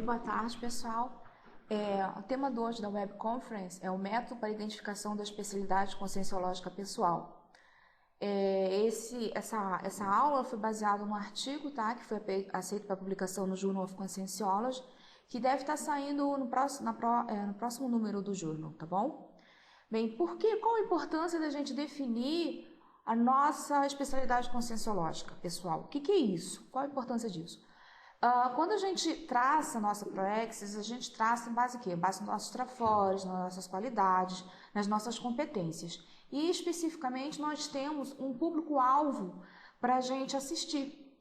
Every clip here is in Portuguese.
boa tarde, pessoal. O tema de hoje da Web Conference é o método para identificação da especialidade conscienciológica pessoal. Essa aula foi baseada num artigo, tá, que foi aceito para publicação no Journal of Conscienciology, que deve estar saindo no próximo número do Journal, tá bom? Bem, qual a importância da gente definir a nossa especialidade conscienciológica pessoal? O que é isso? Qual a importância disso? Quando a gente traça a nossa Proexis, a gente traça em base em quê? Em base nos nossos trafores, nas nossas qualidades, nas nossas competências. E, especificamente, nós temos um público-alvo para a gente assistir.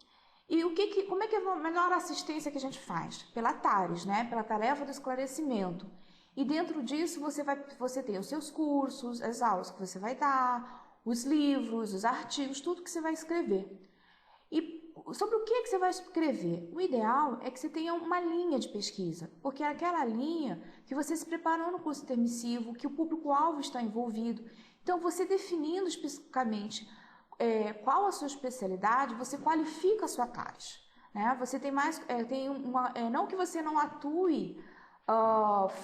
E como é que é a melhor assistência que a gente faz? Pela TARES, né? Pela tarefa do esclarecimento. E dentro disso você tem os seus cursos, as aulas que você vai dar, os livros, os artigos, tudo que você vai escrever. E sobre o que você vai escrever? O ideal é que você tenha uma linha de pesquisa, porque é aquela linha que você se preparou no curso intermissivo, que o público-alvo está envolvido. Então, você definindo especificamente qual a sua especialidade, você qualifica a sua TARES. Né? Você tem mais, não que você não atue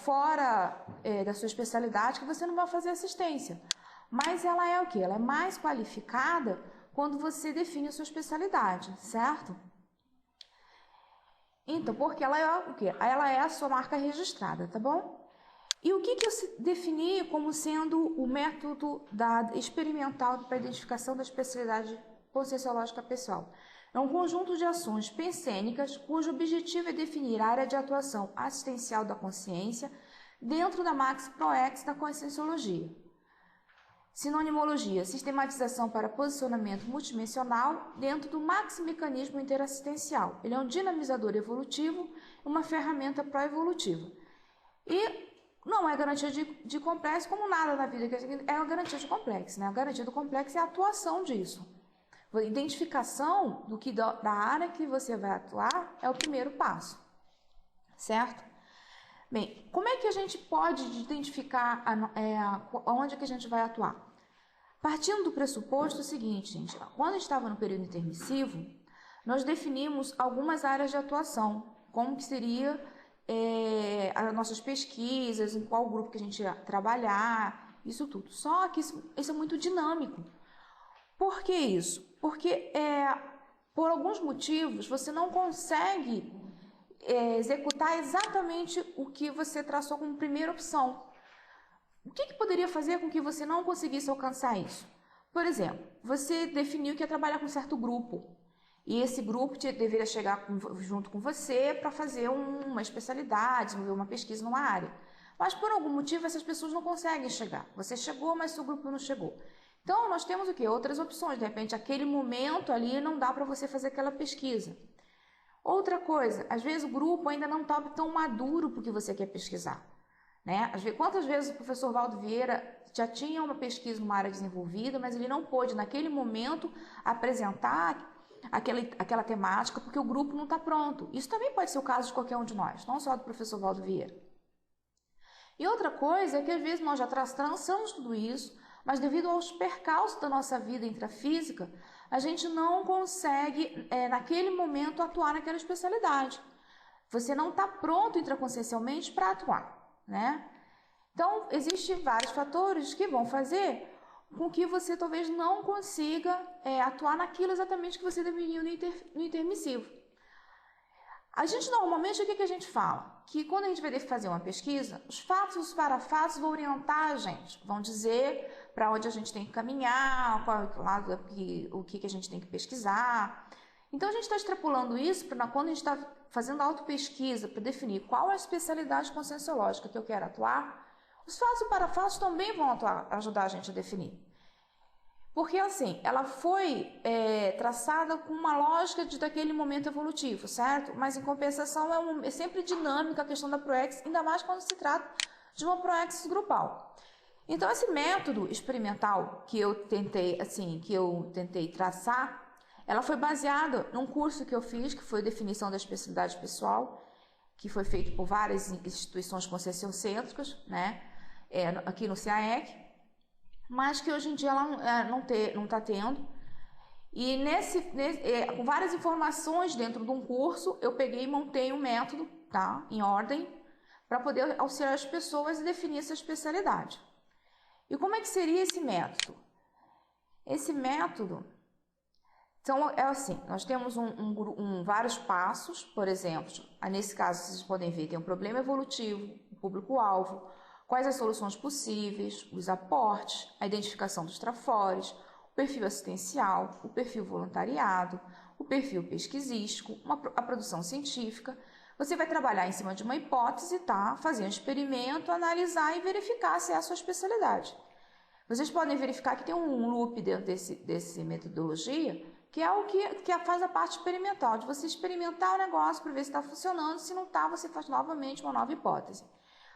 fora da sua especialidade, que você não vai fazer assistência. Mas ela é o quê? Ela é mais qualificada quando você define a sua especialidade, certo? Então, porque ela é o quê? Ela é a sua marca registrada, tá bom? E o que eu defini como sendo o método experimental para a identificação da especialidade conscienciológica pessoal? É um conjunto de ações pensênicas cujo objetivo é definir a área de atuação assistencial da consciência dentro da Max Proex da conscienciologia. Sinonimologia, sistematização para posicionamento multidimensional dentro do maximecanismo interassistencial. Ele é um dinamizador evolutivo, uma ferramenta pró-evolutiva. E não é garantia de complexo, como nada na vida, é a garantia de complexo. Né? A garantia do complexo é a atuação disso. A identificação da área que você vai atuar é o primeiro passo, certo? Bem, como é que a gente pode identificar onde que a gente vai atuar? Partindo do pressuposto seguinte, gente, quando estava no período intermissivo, nós definimos algumas áreas de atuação, como que seria as nossas pesquisas, em qual grupo que a gente ia trabalhar, isso tudo. Só que isso é muito dinâmico. Por que isso? Porque por alguns motivos você não consegue executar exatamente o que você traçou como primeira opção. O que poderia fazer com que você não conseguisse alcançar isso? Por exemplo, você definiu que ia trabalhar com um certo grupo e esse grupo deveria chegar junto com você para fazer uma especialidade, desenvolver uma pesquisa numa área. Mas por algum motivo essas pessoas não conseguem chegar. Você chegou, mas seu grupo não chegou. Então nós temos o quê? Outras opções. De repente, aquele momento ali não dá para você fazer aquela pesquisa. Outra coisa, às vezes o grupo ainda não está tão maduro para o que você quer pesquisar. Né? Quantas vezes o professor Valdo Vieira já tinha uma pesquisa numa área desenvolvida, mas ele não pôde, naquele momento, apresentar aquela temática porque o grupo não está pronto. Isso também pode ser o caso de qualquer um de nós, não só do professor Valdo Vieira. E outra coisa é que às vezes nós já traçamos tudo isso, mas devido aos percalços da nossa vida intrafísica, a gente não consegue, naquele momento, atuar naquela especialidade. Você não está pronto intraconsciencialmente para atuar, né? Então, existem vários fatores que vão fazer com que você talvez não consiga atuar naquilo exatamente que você definiu no intermissivo. A gente normalmente, o que a gente fala? Que quando a gente vai fazer uma pesquisa, os fatos e os parafatos vão orientar a gente, vão dizer para onde a gente tem que caminhar, o que a gente tem que pesquisar. Então a gente está extrapolando isso para quando a gente está fazendo autopesquisa para definir qual é a especialidade conscienciológica que eu quero atuar, os fatos e parafatos também vão ajudar a gente a definir. Porque assim, ela foi traçada com uma lógica daquele momento evolutivo, certo? Mas em compensação é sempre dinâmica a questão da Proexis, ainda mais quando se trata de uma Proexis grupal. Então esse método experimental que eu tentei traçar, ela foi baseada num curso que eu fiz, que foi definição da especialidade pessoal, que foi feito por várias instituições conscienciocêntricas, né? Aqui no CAEC, mas que hoje em dia ela não está tendo. E com várias informações dentro de um curso, eu peguei e montei um método tá? Em ordem, para poder auxiliar as pessoas e definir essa especialidade. E como é que seria esse método? Esse método, então, é assim, nós temos vários passos, por exemplo, nesse caso vocês podem ver, tem um problema evolutivo, o público-alvo, quais as soluções possíveis, os aportes, a identificação dos trafores, o perfil assistencial, o perfil voluntariado, o perfil pesquisístico, a produção científica. Você vai trabalhar em cima de uma hipótese, tá? Fazer um experimento, analisar e verificar se é a sua especialidade. Vocês podem verificar que tem um loop dentro desse metodologia, que é o que faz a parte experimental, de você experimentar o negócio para ver se está funcionando, se não está, você faz novamente uma nova hipótese.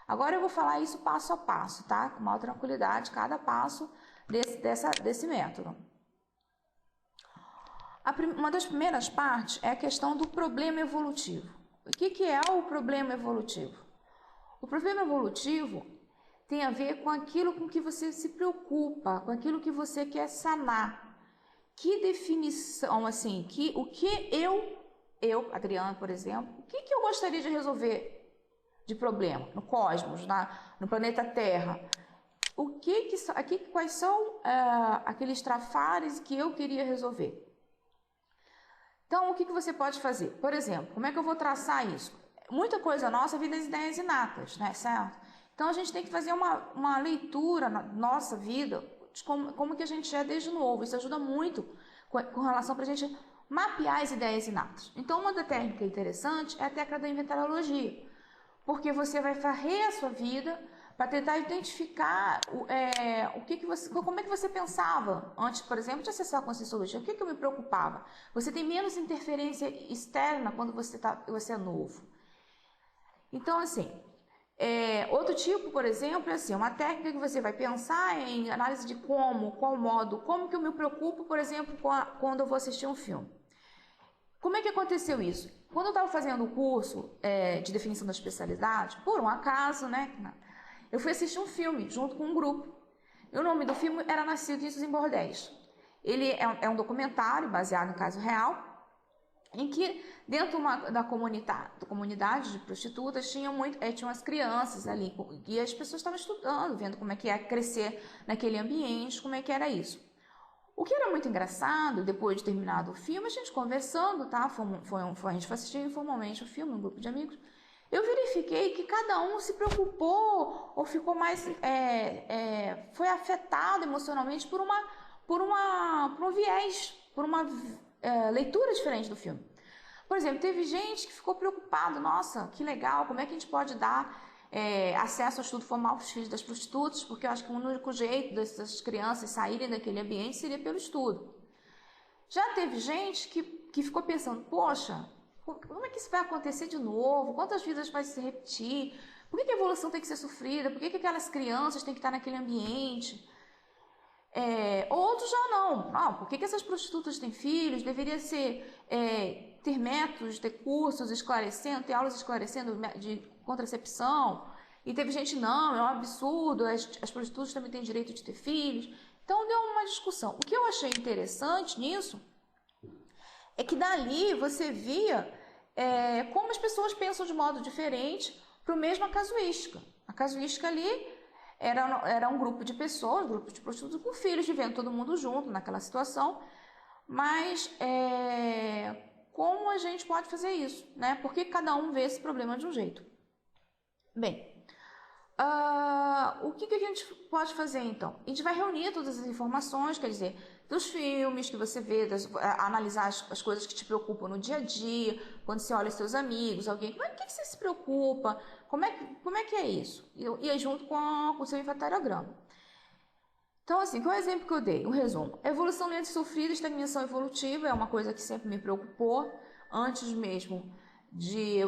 Agora eu vou falar isso passo a passo, tá? Com maior tranquilidade, cada passo desse método. Uma das primeiras partes é a questão do problema evolutivo. O que é o problema evolutivo? O problema evolutivo tem a ver com aquilo com que você se preocupa, com aquilo que você quer sanar. Que definição, assim, o que eu, Adriana, por exemplo, o que eu gostaria de resolver de problema no cosmos, no planeta Terra? Quais são aqueles trafares que eu queria resolver? Então, o que você pode fazer? Por exemplo, como é que eu vou traçar isso? Muita coisa nossa vem das ideias inatas, né, certo? Então, a gente tem que fazer uma leitura na nossa vida de como que a gente é desde novo. Isso ajuda muito com relação para a gente mapear as ideias inatas. Então, uma da técnica interessante é a técnica da inventariologia, porque você vai varrer a sua vida para tentar identificar como é que você pensava antes, por exemplo, de acessar a Conscienciologia. O que eu me preocupava? Você tem menos interferência externa quando você é novo. Então, assim, outro tipo, por exemplo, é assim, uma técnica que você vai pensar em análise de qual modo, como que eu me preocupo, por exemplo, quando eu vou assistir um filme. Como é que aconteceu isso? Quando eu estava fazendo o curso de definição da especialidade, por um acaso, né, eu fui assistir um filme junto com um grupo. E o nome do filme era Nascidos em Bordéis. Ele é um documentário baseado em caso real, em que dentro da comunidade de prostitutas tinham umas crianças ali, e as pessoas estavam estudando, vendo como é que ia crescer naquele ambiente, como é que era isso. O que era muito engraçado, depois de terminado o filme, a gente conversando, tá? A gente foi assistir informalmente o filme, um grupo de amigos. Eu verifiquei que cada um se preocupou ou ficou mais, foi afetado emocionalmente por um viés, por uma leitura diferente do filme. Por exemplo, teve gente que ficou preocupado, nossa, que legal, como é que a gente pode dar acesso ao estudo formal para os filhos das prostitutas, porque eu acho que o único jeito dessas crianças saírem daquele ambiente seria pelo estudo. Já teve gente que ficou pensando, poxa, como é que isso vai acontecer de novo? Quantas vidas vai se repetir? Por que a evolução tem que ser sofrida? Por que aquelas crianças têm que estar naquele ambiente? Outros já não. Por que essas prostitutas têm filhos? Deveria ter métodos, ter cursos esclarecendo, ter aulas esclarecendo de contracepção. E teve gente, não, é um absurdo, as prostitutas também têm direito de ter filhos. Então deu uma discussão. O que eu achei interessante nisso é que dali você via como as pessoas pensam de modo diferente para a mesma casuística. A casuística ali era um grupo de pessoas, um grupo de prostitutas com filhos, vivendo todo mundo junto naquela situação. Mas como a gente pode fazer isso, né? Por que cada um vê esse problema de um jeito? Bem, o que a gente pode fazer então? A gente vai reunir todas as informações, quer dizer, dos filmes que você vê, analisar as coisas que te preocupam no dia a dia, quando você olha seus amigos, alguém, o que você se preocupa? Como é que é isso? E aí junto com o seu inventariograma. Então, assim, qual é o exemplo que eu dei? Um resumo. A evolução lenta e sofrida, estagnação evolutiva, é uma coisa que sempre me preocupou, antes mesmo de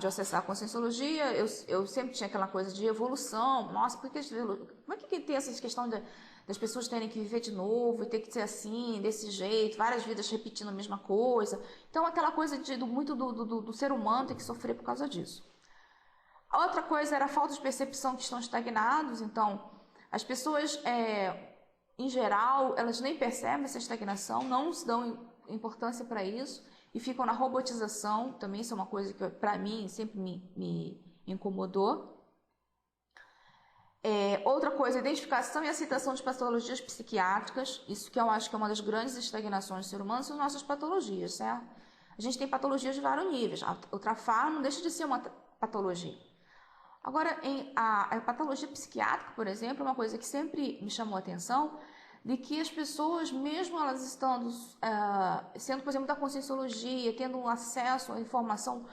acessar a Conscienciologia, eu sempre tinha aquela coisa de evolução. Nossa, como é que tem essa questão das pessoas terem que viver de novo e ter que ser assim, desse jeito, várias vidas repetindo a mesma coisa? Então, aquela coisa muito do ser humano ter que sofrer por causa disso. A outra coisa era a falta de percepção que estão estagnados. Então, as pessoas, em geral, elas nem percebem essa estagnação, não se dão importância para isso. e ficam na robotização, também isso é uma coisa que para mim sempre me incomodou. Outra coisa, identificação e aceitação de patologias psiquiátricas, isso que eu acho que é uma das grandes estagnações do ser humano, são nossas patologias, certo? A gente tem patologias de vários níveis, o trafar não deixa de ser uma patologia. Agora, a patologia psiquiátrica, por exemplo, é uma coisa que sempre me chamou a atenção, de que as pessoas, mesmo elas estando, sendo, por exemplo, da conscienciologia, tendo um acesso à informação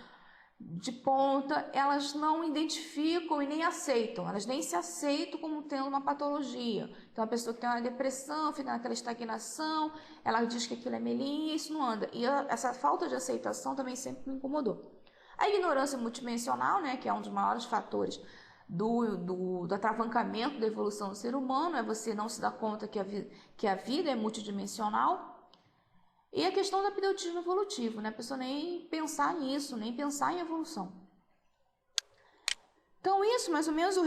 de ponta, elas não identificam e nem aceitam, elas nem se aceitam como tendo uma patologia. Então, a pessoa que tem uma depressão, fica naquela estagnação, ela diz que aquilo é melinha e isso não anda. E essa falta de aceitação também sempre me incomodou. A ignorância multidimensional, né, que é um dos maiores fatores do atravancamento da evolução do ser humano, é você não se dar conta que a vida é multidimensional. E a questão do apodeutismo evolutivo, né? A pessoa nem pensar nisso, nem pensar em evolução. Então, isso mais ou menos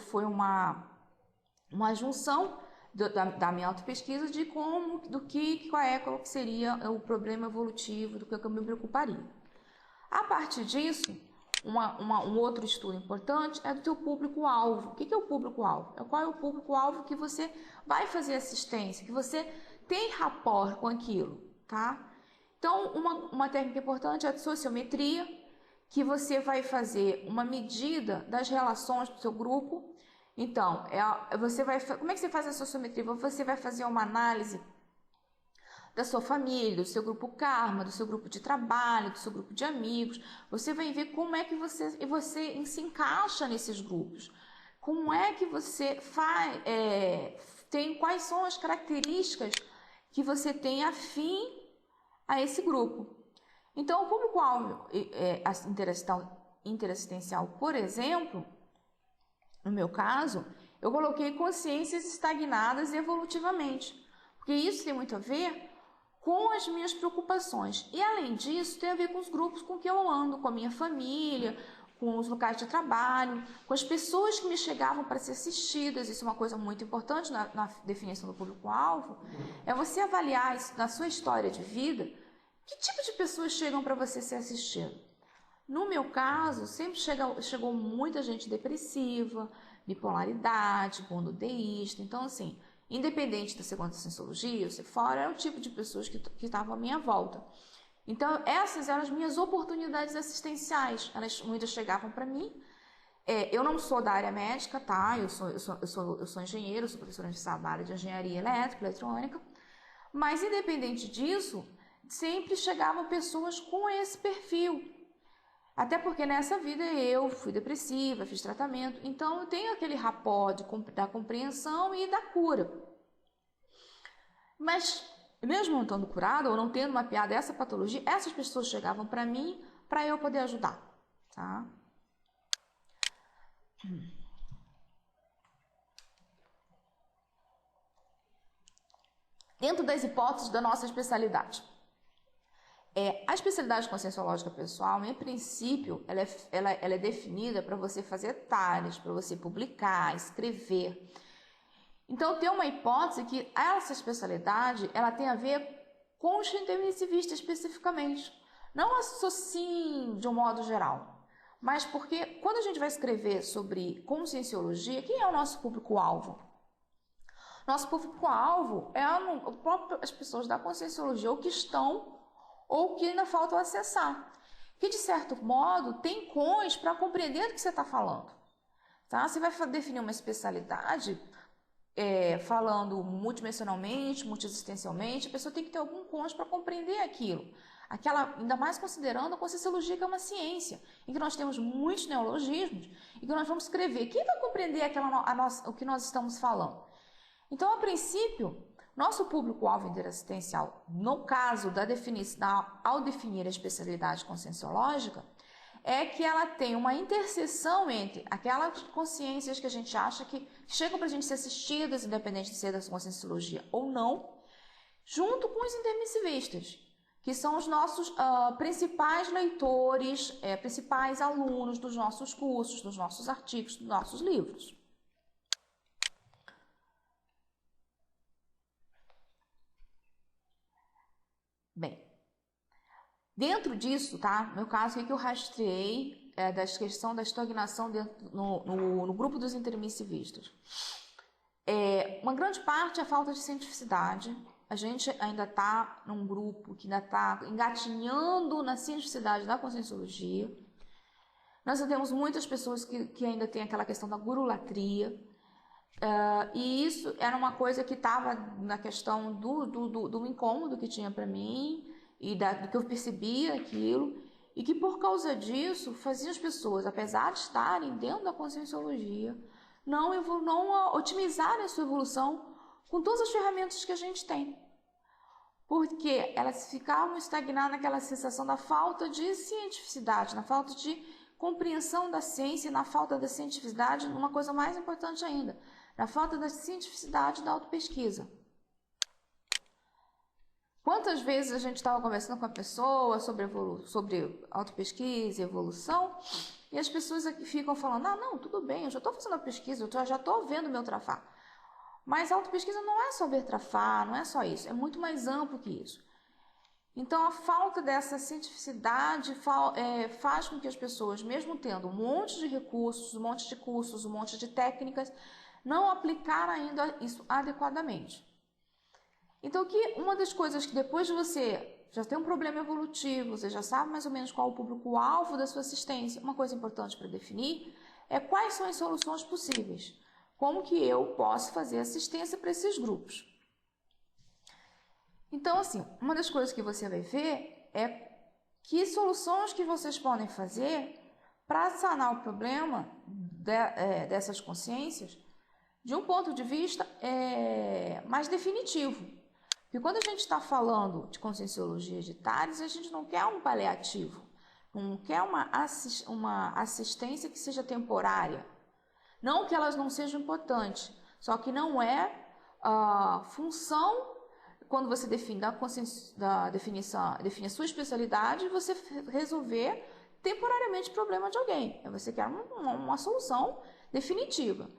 foi uma junção da minha autopesquisa de qual que seria o problema evolutivo, do que eu me preocuparia. A partir disso, um outro estudo importante é do teu público-alvo. O que é o público-alvo? Qual é o público-alvo que você vai fazer assistência, que você tem rapport com aquilo, tá? Então, uma técnica importante é a sociometria, que você vai fazer uma medida das relações do seu grupo. Então, como é que você faz a sociometria? Você vai fazer uma análise da sua família, do seu grupo karma, do seu grupo de trabalho, do seu grupo de amigos. Você vai ver como é que você se encaixa nesses grupos. Como é que você quais são as características que você tem afim a esse grupo. Então, o público-alvo interassistencial, por exemplo, no meu caso, eu coloquei consciências estagnadas evolutivamente, porque isso tem muito a ver com as minhas preocupações. E, além disso, tem a ver com os grupos com que eu ando, com a minha família, com os locais de trabalho, com as pessoas que me chegavam para ser assistidas. Isso é uma coisa muito importante na definição do público-alvo, é você avaliar isso, na sua história de vida, que tipo de pessoas chegam para você ser assistido. No meu caso, sempre chegou muita gente depressiva, bipolaridade, monoteísta. Então, assim, independente da segunda conscienciologia, se fora, era o tipo de pessoas que estavam à minha volta. Então, essas eram as minhas oportunidades assistenciais. Muitas chegavam para mim. Eu não sou da área médica, tá? Eu sou engenheiro, sou professora da área de engenharia elétrica, eletrônica. Mas, independente disso, sempre chegavam pessoas com esse perfil. Até porque nessa vida eu fui depressiva, fiz tratamento. Então, eu tenho aquele rapport da compreensão e da cura. Mas, mesmo não estando curada ou não tendo mapeado essa patologia, essas pessoas chegavam para mim para eu poder ajudar, tá? Dentro das hipóteses da nossa especialidade. A especialidade conscienciológica pessoal, em princípio, ela é definida para você fazer talhas, para você publicar, escrever. Então, tem uma hipótese que essa especialidade ela tem a ver com os intensivista especificamente. Não associe de um modo geral, mas porque quando a gente vai escrever sobre conscienciologia, quem é o nosso público-alvo? Nosso público-alvo é as pessoas da conscienciologia ou que estão ou que ainda faltam acessar, que de certo modo tem cões para compreender do que você está falando. Tá? Você vai definir uma especialidade falando multidimensionalmente, multiexistencialmente, a pessoa tem que ter algum cons para compreender aquilo. Ainda mais considerando a conscienciologia, que é uma ciência, em que nós temos muitos neologismos e que nós vamos escrever. Quem vai compreender o que nós estamos falando? Então, a princípio, nosso público-alvo interassistencial, no caso ao definir a especialidade conscienciológica, é que ela tem uma interseção entre aquelas consciências que a gente acha que chegam para a gente ser assistidas, independente de ser da conscienciologia ou não, junto com os intermissivistas, que são os nossos principais leitores, principais alunos dos nossos cursos, dos nossos artigos, dos nossos livros. Bem, Dentro disso, tá? No meu caso, o que eu rastreei da questão da estagnação no grupo dos intermissivistas? Uma grande parte é a falta de cientificidade. A gente ainda está num grupo que ainda está engatinhando na cientificidade da conscienciologia. Nós temos muitas pessoas que ainda têm aquela questão da gurulatria. E isso era uma coisa que estava na questão do incômodo que tinha para mim e do que eu percebia aquilo, e que por causa disso fazia as pessoas, apesar de estarem dentro da conscienciologia, não otimizarem a sua evolução com todas as ferramentas que a gente tem. Porque elas ficavam estagnadas naquela sensação da falta de cientificidade, na falta de compreensão da ciência, na falta da cientificidade, uma coisa mais importante ainda, na falta da cientificidade da autopesquisa. Quantas vezes a gente estava conversando com a pessoa sobre autopesquisa e evolução, e as pessoas aqui ficam falando, não, tudo bem, eu já estou fazendo a pesquisa, eu já estou vendo o meu trafar. Mas a autopesquisa não é só ver trafar, não é só isso, é muito mais amplo que isso. Então, a falta dessa cientificidade faz com que as pessoas, mesmo tendo um monte de recursos, um monte de cursos, um monte de técnicas, não aplicar ainda isso adequadamente. Então, uma das coisas que depois de você já tem um problema evolutivo, você já sabe mais ou menos qual é o público-alvo da sua assistência, uma coisa importante para definir é quais são as soluções possíveis. Como que eu posso fazer assistência para esses grupos. Então, assim, uma das coisas que você vai ver é que soluções que vocês podem fazer para sanar o problema dessas consciências de um ponto de vista mais definitivo. Porque quando a gente está falando de conscienciologia de TARES, a gente não quer um paliativo, não quer uma assistência que seja temporária. Não que elas não sejam importantes, só que não é a função, quando você define a sua especialidade, você resolver temporariamente o problema de alguém. Você quer uma solução definitiva.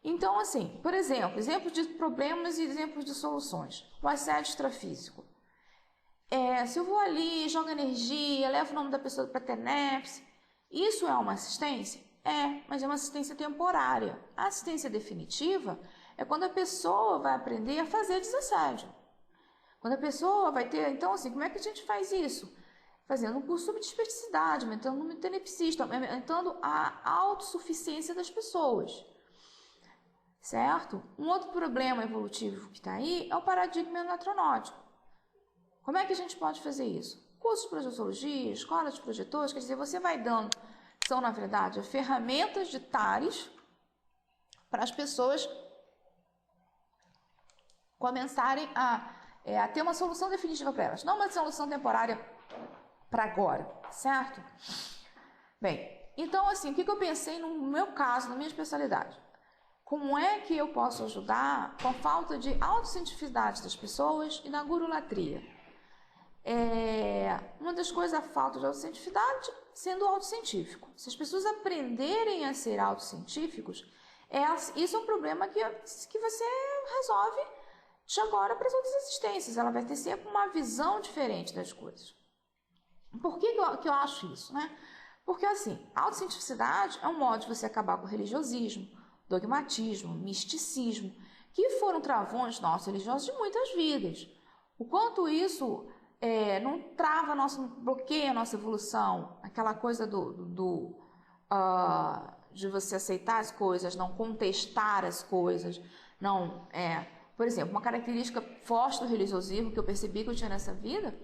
Então, assim, por exemplo, exemplos de problemas e exemplos de soluções. O assédio extrafísico. Se eu vou ali, jogo energia, levo o nome da pessoa para TENEPS, isso é uma assistência? Mas é uma assistência temporária. A assistência definitiva é quando a pessoa vai aprender a fazer desassédio. Quando a pessoa vai ter... Então, assim, como é que a gente faz isso? Fazendo um curso sobre desperticidade, aumentando o número de tenepsistas, aumentando a autossuficiência das pessoas. Certo? Um outro problema evolutivo que está aí é o paradigma enotronótico. Como é que a gente pode fazer isso? Cursos de projeciologia, escola de projetores, quer dizer, você vai dando, são na verdade, ferramentas de TARES para as pessoas começarem a ter uma solução definitiva para elas, não uma solução temporária para agora, certo? Bem, então assim, o que eu pensei no meu caso, na minha especialidade? Como é que eu posso ajudar com a falta de autocientificidade das pessoas e na gurulatria? Uma das coisas é a falta de autocientificidade sendo autocientífico. Se as pessoas aprenderem a ser autocientíficos, isso é um problema que você resolve de agora para as outras existências. Ela vai ter sempre uma visão diferente das coisas. Por que eu acho isso, né? Porque, assim, a autocientificidade é um modo de você acabar com o religiosismo, dogmatismo, misticismo, que foram travões nossos religiosos de muitas vidas. O quanto isso não trava bloqueia a nossa evolução, aquela coisa de você aceitar as coisas, não contestar as coisas, não por exemplo, uma característica forte do religiosismo que eu percebi que eu tinha nessa vida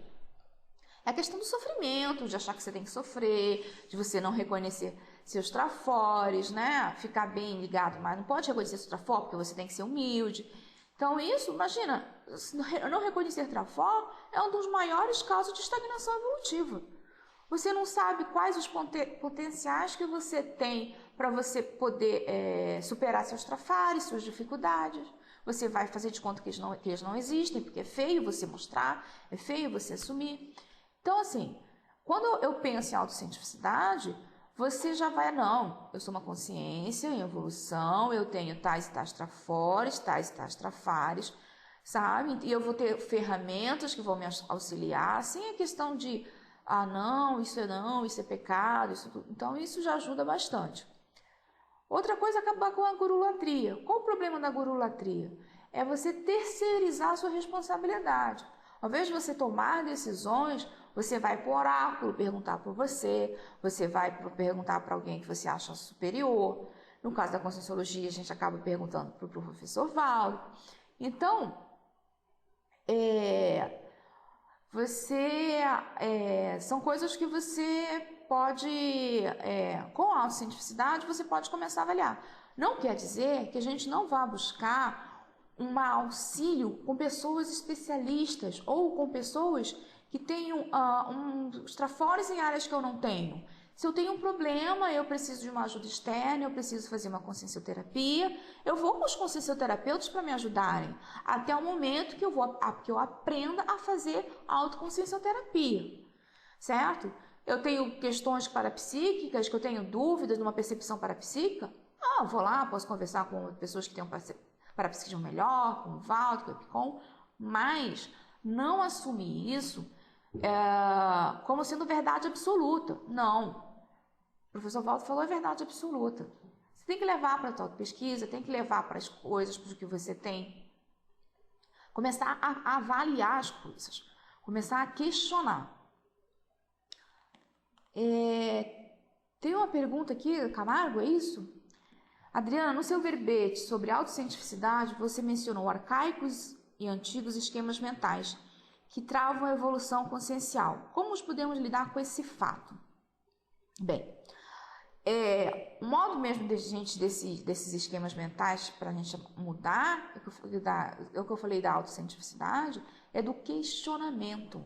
é a questão do sofrimento, de achar que você tem que sofrer, de você não reconhecer seus trafores, né? Ficar bem ligado, mas não pode reconhecer seu trafor porque você tem que ser humilde. Então isso, imagina, não reconhecer trafor é um dos maiores casos de estagnação evolutiva. Você não sabe quais os potenciais que você tem para você poder superar seus trafares, suas dificuldades. Você vai fazer de conta que eles não existem, porque é feio você mostrar, é feio você assumir. Então, assim, quando eu penso em autocientificidade, você já vai, eu sou uma consciência em evolução, eu tenho tais e tais trafores, tais e tais trafares, sabe? E eu vou ter ferramentas que vão me auxiliar, sem a questão de ah, não, isso é pecado, isso tudo. Então, isso já ajuda bastante. Outra coisa é acabar com a gurulatria. Qual o problema da gurulatria? É você terceirizar a sua responsabilidade. Ao invés de você tomar decisões, você vai para o oráculo perguntar por você, você vai perguntar para alguém que você acha superior. No caso da Conscienciologia, a gente acaba perguntando para o professor Valdo. Então, são coisas que você pode, com a autocientificidade, você pode começar a avaliar. Não quer dizer que a gente não vá buscar um auxílio com pessoas especialistas ou com pessoas que tenham uns trafores em áreas que eu não tenho. Se eu tenho um problema, eu preciso de uma ajuda externa, eu preciso fazer uma consciencioterapia, eu vou com os consciencioterapeutas para me ajudarem, até o momento que eu aprenda a fazer autoconsciencioterapia, certo? Eu tenho questões parapsíquicas, que eu tenho dúvidas de uma percepção parapsíquica, eu vou lá, posso conversar com pessoas que têm um parapsiquismo melhor, com o Valdo, com o Epicom, mas não assumir isso como sendo verdade absoluta. Não. O professor Valdo falou, é verdade absoluta. Você tem que levar para a tua pesquisa, tem que levar para as coisas, para o que você tem. Começar a avaliar as coisas. Começar a questionar. Tem uma pergunta aqui, Camargo, é isso? Adriana, no seu verbete sobre autocientificidade, você mencionou arcaicos e antigos esquemas mentais que travam a evolução consciencial. Como nós podemos lidar com esse fato? Bem, o modo mesmo desses esquemas mentais para a gente mudar, o que eu falei da autocientificidade, é do questionamento.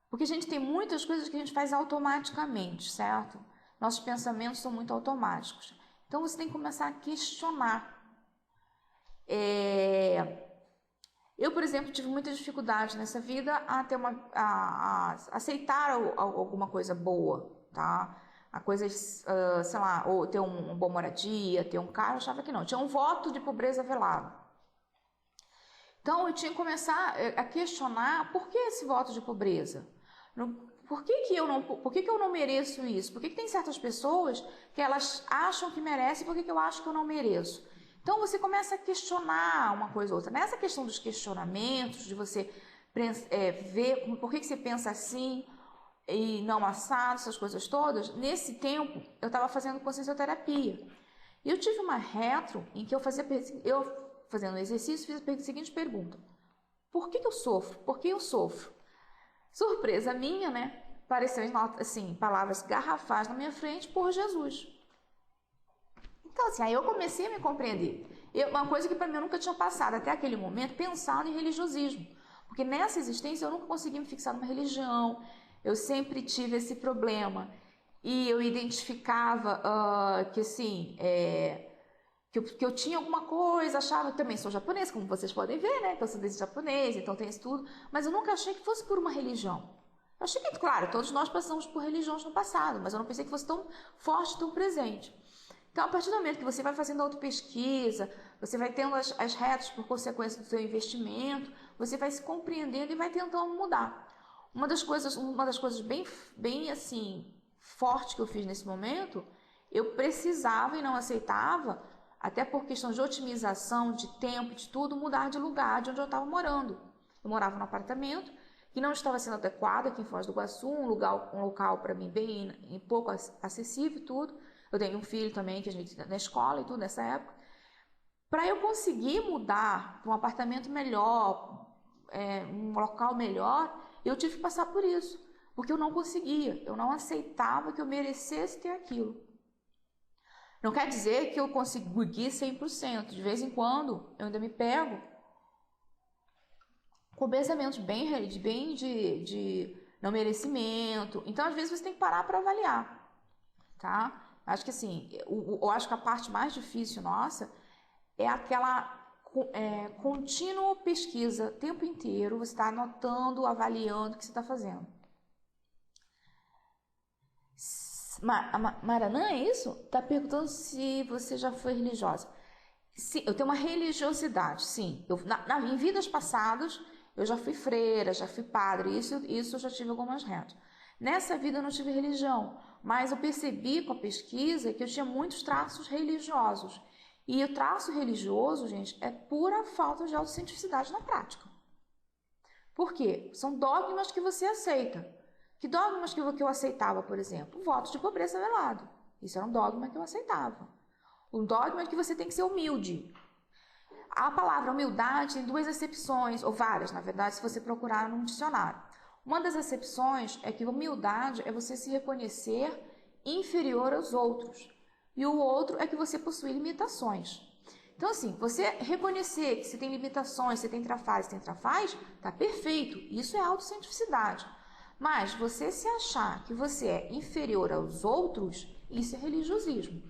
Porque a gente tem muitas coisas que a gente faz automaticamente, certo? Nossos pensamentos são muito automáticos. Então, você tem que começar a questionar. Eu, por exemplo, tive muita dificuldade nessa vida a aceitar alguma coisa boa, tá? A coisas, sei lá, ou ter uma boa moradia, ter um carro, eu achava que não. Tinha um voto de pobreza velado. Então, eu tinha que começar a questionar por que esse voto de pobreza? Por que eu não mereço isso? Por que tem certas pessoas que elas acham que merecem e por que eu acho que eu não mereço? Então, você começa a questionar uma coisa ou outra. Nessa questão dos questionamentos, de você ver por que você pensa assim e não assado, essas coisas todas, nesse tempo, eu estava fazendo consciencioterapia. E eu tive uma retro em que fazendo um exercício, fiz a seguinte pergunta. Por que eu sofro? Por que eu sofro? Surpresa minha, né? Apareceu assim, palavras garrafais na minha frente por Jesus. Então, assim, aí eu comecei a me compreender. Uma coisa que para mim eu nunca tinha passado até aquele momento, pensado em religiosismo. Porque nessa existência eu nunca consegui me fixar numa religião. Eu sempre tive esse problema. E eu identificava que, assim, que eu tinha alguma coisa, achava que também sou japonesa, como vocês podem ver, né? Que eu sou desse japonês, então tem isso tudo. Mas eu nunca achei que fosse por uma religião. Eu achei que, claro, todos nós passamos por religiões no passado, mas eu não pensei que fosse tão forte, tão presente. Então, a partir do momento que você vai fazendo autopesquisa, você vai tendo as retas por consequência do seu investimento, você vai se compreendendo e vai tentando mudar. Uma das coisas bem assim, forte que eu fiz nesse momento, eu precisava e não aceitava, até por questão de otimização, de tempo, de tudo, mudar de lugar de onde eu estava morando. Eu morava num apartamento que não estava sendo adequado aqui em Foz do Iguaçu, um local para mim bem pouco acessível e tudo. Eu tenho um filho também, que a gente na escola e tudo nessa época. Para eu conseguir mudar para um apartamento melhor, um local melhor, eu tive que passar por isso. Porque eu não conseguia, eu não aceitava que eu merecesse ter aquilo. Não quer dizer que eu consegui 100%. De vez em quando, eu ainda me pego com pensamentos bem de não merecimento. Então, às vezes, você tem que parar para avaliar, tá? Acho que assim, eu acho que a parte mais difícil nossa é aquela contínua pesquisa o tempo inteiro, você está anotando, avaliando o que você está fazendo. Maranã, é isso? Está perguntando se você já foi religiosa. Sim, eu tenho uma religiosidade, sim. Em vidas passadas, Eu já fui freira, já fui padre, isso eu já tive algumas rendas. Nessa vida eu não tive religião, mas eu percebi com a pesquisa que eu tinha muitos traços religiosos. E o traço religioso, gente, é pura falta de autocientificidade na prática. Por quê? São dogmas que você aceita. Que dogmas que eu aceitava, por exemplo? O voto de pobreza velado. Isso era um dogma que eu aceitava. Um dogma é que você tem que ser humilde. A palavra humildade tem duas acepções, ou várias, na verdade, se você procurar num dicionário. Uma das acepções é que humildade é você se reconhecer inferior aos outros. E o outro é que você possui limitações. Então, assim, você reconhecer que você tem limitações, você tem trafalhos, tá perfeito. Isso é autocientificidade. Mas você se achar que você é inferior aos outros, isso é religiosismo,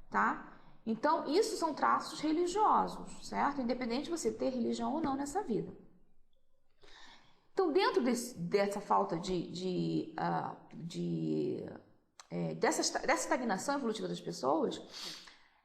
tá? Então, isso são traços religiosos, certo? Independente de você ter religião ou não nessa vida. Então, dentro dessa falta dessa estagnação evolutiva das pessoas,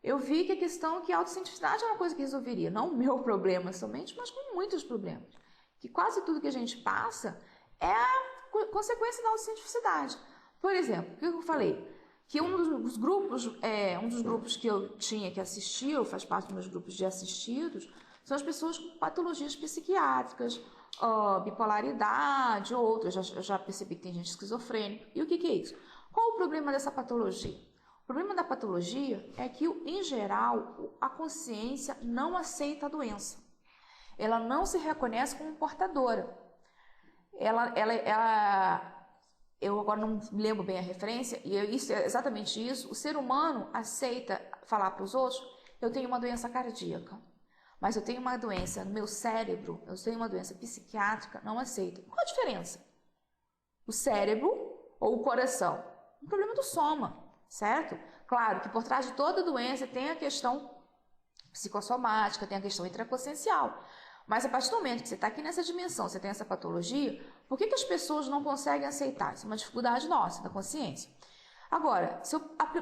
eu vi que a questão que a autocientificidade é uma coisa que resolveria, não o meu problema somente, mas com muitos problemas. Que quase tudo que a gente passa é a consequência da autocientificidade. Por exemplo, o que eu falei? Que um dos grupos que eu tinha que assistir, ou faz parte dos meus grupos de assistidos, são as pessoas com patologias psiquiátricas, bipolaridade, outras. Eu já percebi que tem gente esquizofrênica. E o que é isso? Qual o problema dessa patologia? O problema da patologia é que, em geral, a consciência não aceita a doença. Ela não se reconhece como portadora. Eu agora não me lembro bem a referência, e isso é exatamente isso. O ser humano aceita falar para os outros: eu tenho uma doença cardíaca, mas eu tenho uma doença no meu cérebro, eu tenho uma doença psiquiátrica, não aceita. Qual a diferença? O cérebro ou o coração? Um problema do soma, certo? Claro que por trás de toda doença tem a questão psicossomática, tem a questão intraconsciencial. Mas a partir do momento que você está aqui nessa dimensão, você tem essa patologia, por que as pessoas não conseguem aceitar? Isso é uma dificuldade nossa, da consciência. Agora,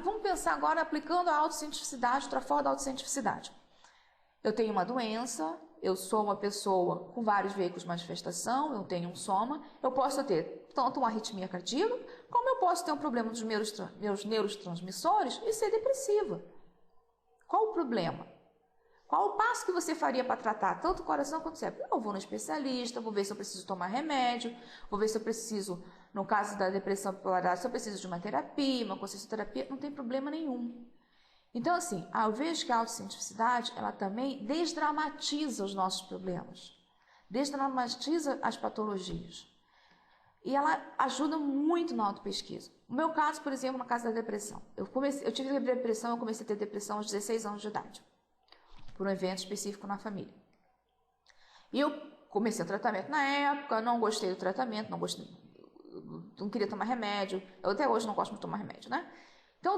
vamos pensar agora aplicando a autocientificidade, outra forma da autocientificidade. Eu tenho uma doença, eu sou uma pessoa com vários veículos de manifestação, eu tenho um soma, eu posso ter tanto uma arritmia cardíaca, como eu posso ter um problema dos meus neurotransmissores e ser depressiva. Qual o problema? Qual o passo que você faria para tratar tanto o coração quanto o cérebro? Eu vou no especialista, vou ver se eu preciso tomar remédio, vou ver se eu preciso, no caso da depressão bipolar, se eu preciso de uma terapia, uma consciencioterapia, não tem problema nenhum. Então, assim, eu vejo que a autocientificidade, ela também desdramatiza os nossos problemas, desdramatiza as patologias. E ela ajuda muito na autopesquisa. O meu caso, por exemplo, no caso da depressão. Eu tive depressão, eu comecei a ter depressão aos 16 anos de idade, por um evento específico na família. E eu comecei o tratamento na época, não gostei do tratamento, não queria tomar remédio. Eu até hoje não gosto de tomar remédio, né? Então,